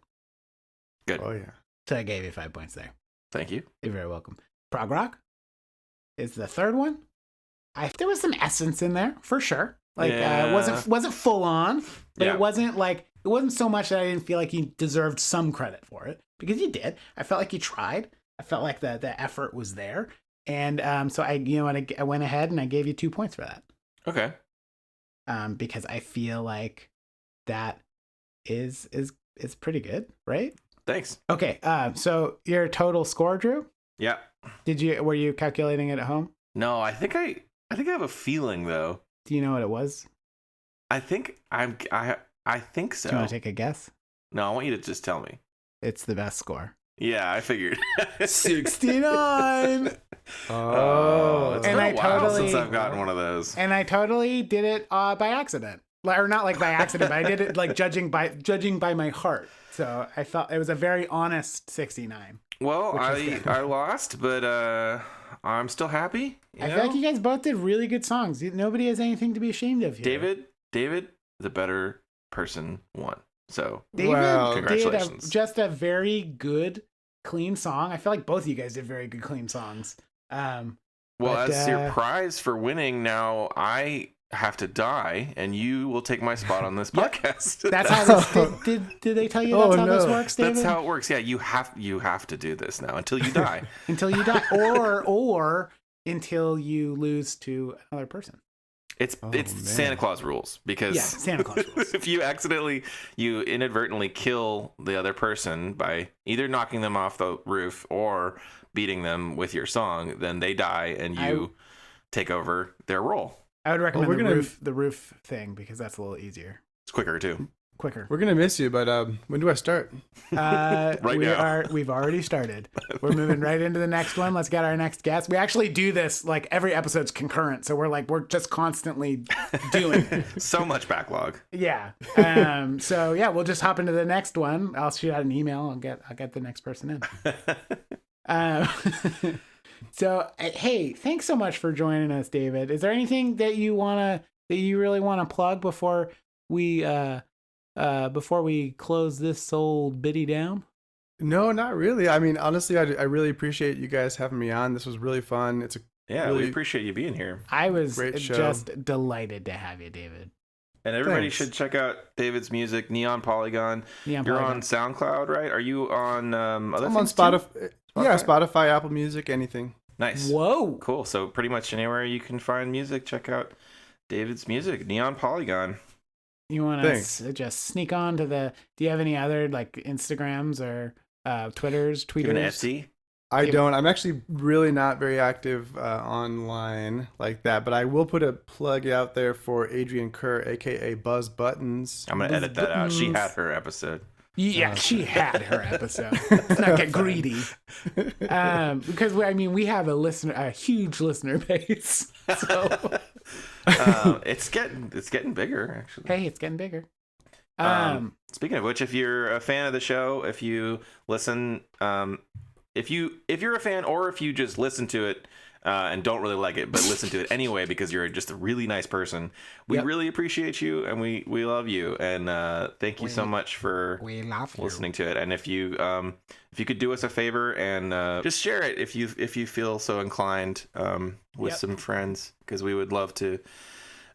Good. Oh yeah. So I gave you 5 points there. Thank you. You're very welcome. Prog rock is the third one. There was some essence in there for sure. Like wasn't full on, but it wasn't so much that I didn't feel like you deserved some credit for it, because you did. I felt like you tried. I felt like the effort was there, and so I went ahead and I gave you 2 points for that. Okay. Because I feel like that is pretty good, right? Thanks. Okay. So your total score, Drew? Yeah. Were you calculating it at home? No, I think I have a feeling though. Do you know what it was? I think I think so. Do you want to take a guess? No, I want you to just tell me. It's the best score. Yeah, I figured. 69. Oh, it's and been a I while totally since I've gotten one of those. And I totally did it by accident, or not like by accident, but I did it like judging by my heart. So I felt it was a very honest 69. Well, I lost, but I'm still happy. I feel like you guys both did really good songs. Nobody has anything to be ashamed of here. David, the better person, won. So David congratulations. did just a very good, clean song. I feel like both of you guys did very good, clean songs. As your prize for winning, now I have to die, and you will take my spot on this podcast. That's how this did they tell you that's how this works, David? That's how it works. Yeah, you have to do this now until you die. Until you die, or until you lose to another person. It's Santa Claus rules, because Santa Claus rules. If you inadvertently kill the other person by either knocking them off the roof or beating them with your song, then they die and you take over their role. I would recommend the roof thing, because that's a little easier. It's quicker too. Quicker. We're gonna miss you, but when do I start? Now. We've already started. We're moving right into the next one. Let's get our next guest. We actually do this like every episode's concurrent, so we're just constantly doing it. So much backlog. Yeah. So yeah, we'll just hop into the next one. I'll shoot out an email. I'll get the next person in. So hey, thanks so much for joining us, David. Is there anything that you really wanna plug before we close this old bitty down? No, not really. I mean, honestly, I really appreciate you guys having me on. This was really fun. We appreciate you being here. I was just delighted to have you, David. And everybody should check out David's music, Neon Polygon. You're on SoundCloud, right? Are you on other things? I'm on Spotify. Yeah, Spotify, Apple Music, anything. Nice. Whoa. Cool. So pretty much anywhere you can find music, check out David's music, Neon Polygon. You want to just sneak on to the? Do you have any other like Instagrams or Twitters, tweeters? Even Etsy. I don't. I'm actually really not very active online like that, but I will put a plug out there for Adrian Kerr, aka Buzz Buttons. I'm gonna edit that out. She had her episode. Yeah, she had her episode. Let's not get greedy. Because we have a huge listener base. So It's getting bigger, actually. hey, it's getting bigger. Speaking of which, if you're a fan of the show, if you listen, if you're a fan, or if you just listen to it and don't really like it, but listen to it anyway because you're just a really nice person, we really appreciate you, and we love you, and thank you so much for listening to it. And if you could do us a favor and just share it if you feel so inclined with some friends, because we would love to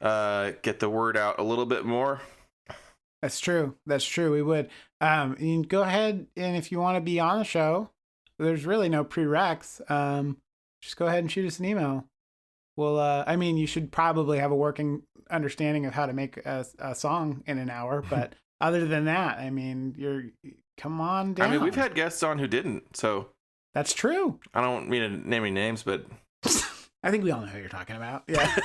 get the word out a little bit more. That's true. We would. You can go ahead, and if you want to be on the show, there's really no prereqs. Just go ahead and shoot us an email. Well, you should probably have a working understanding of how to make a song in an hour, but other than that, come on down. We've had guests on who didn't, so that's true. I don't mean to name any names, but I think we all know who you're talking about. Yeah.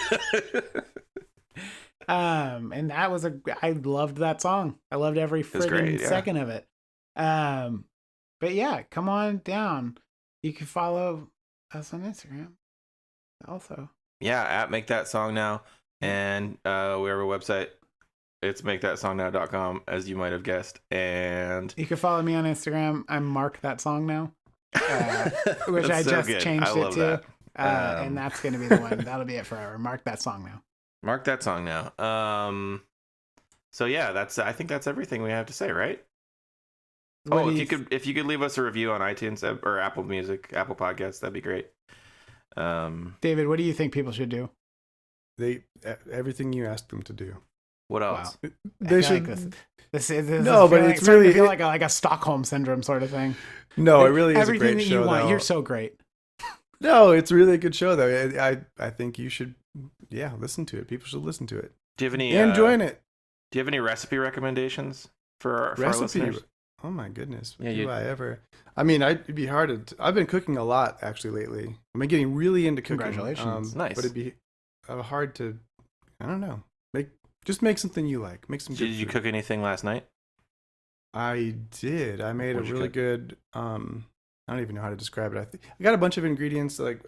And that was I loved that song. I loved every friggin' second of it. But yeah, come on down. You can follow us on Instagram also. Yeah, at Make That Song Now, and we have a website. It's makethatsongnow.com, as you might have guessed. And you can follow me on Instagram. I'm Mark That Song Now, which I just changed it to. And that's going to be the one. That'll be it forever. Mark That Song Now. Mark That Song Now. So yeah, I think that's everything we have to say, right? If you could leave us a review on iTunes or Apple Music, Apple Podcasts, that'd be great. David, what do you think people should do? Everything you asked them to do. What else? Wow. They should. This no, but it's really feel like a Stockholm syndrome sort of thing. No, it really is a great show. Everything that you want, you're so great. No, it's really a good show though. I think you should, listen to it. People should listen to it. Do you have any join it? Do you have any recipe recommendations for our listeners? Oh my goodness. Yeah, it'd be hard to. I've been cooking a lot actually lately. I've been getting really into cooking. Congratulations. Nice. But it'd be hard to, I don't know. Make something you like. Make some. Did you cook anything last night? I did. I made a really good. I don't even know how to describe it. I got a bunch of ingredients. Like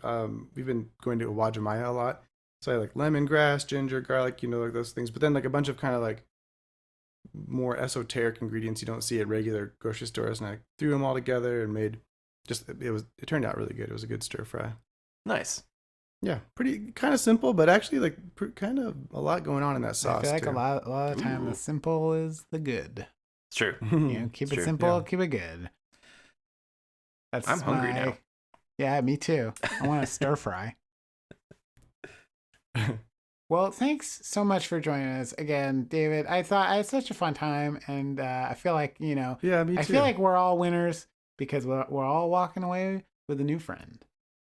we've been going to Wajimaya a lot, so I like lemongrass, ginger, garlic. Like those things. But then like a bunch of kind of like more esoteric ingredients you don't see at regular grocery stores, and I threw them all together and made it turned out really good. It was a good stir fry. Nice. Yeah, pretty kind of simple, but actually like kind of a lot going on in that sauce. I feel like a lot of time the simple is the good. It's true. Keep it simple, keep it good. I'm hungry now. Yeah, me too. I want a stir fry. Well, thanks so much for joining us again, David. I thought I had such a fun time, and I feel like Yeah, me too. I feel like we're all winners because we're all walking away with a new friend.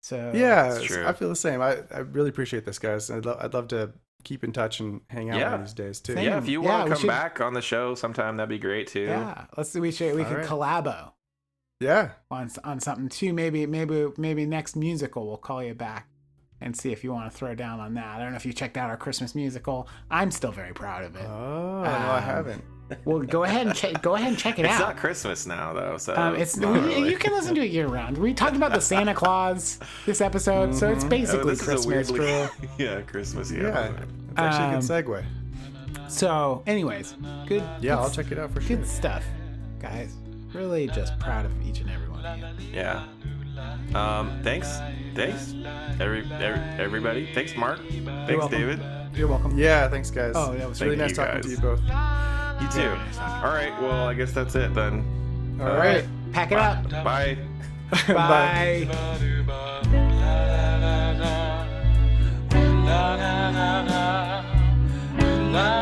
So yeah, I feel the same. I really appreciate this, guys. I'd love to keep in touch and hang out one of these days too. Same. Yeah, if you want to come back on the show sometime, that'd be great too. Yeah, we could collabo. Yeah, on something too. Maybe next musical we'll call you back and see if you want to throw down on that. I don't know if you checked out our Christmas musical. I'm still very proud of it. Oh, no, I haven't. Well, go ahead and check it out. It's not Christmas now though, so you can listen to it year round. We talked about the Santa Claus this episode, so it's basically Christmas. Yeah, Christmas. Yeah, it's actually a good segue. So, anyways, good. Yeah, I'll check it out for sure. Good stuff, guys. Really, just proud of each and every one of you. Yeah. Thanks, everybody. Thanks, Mark. Thanks, David. You're welcome. Yeah, thanks, guys. Oh, that was really nice talking to you both. You too. All right. Well, I guess that's it then. All right. Pack it up. Bye. Bye. Bye.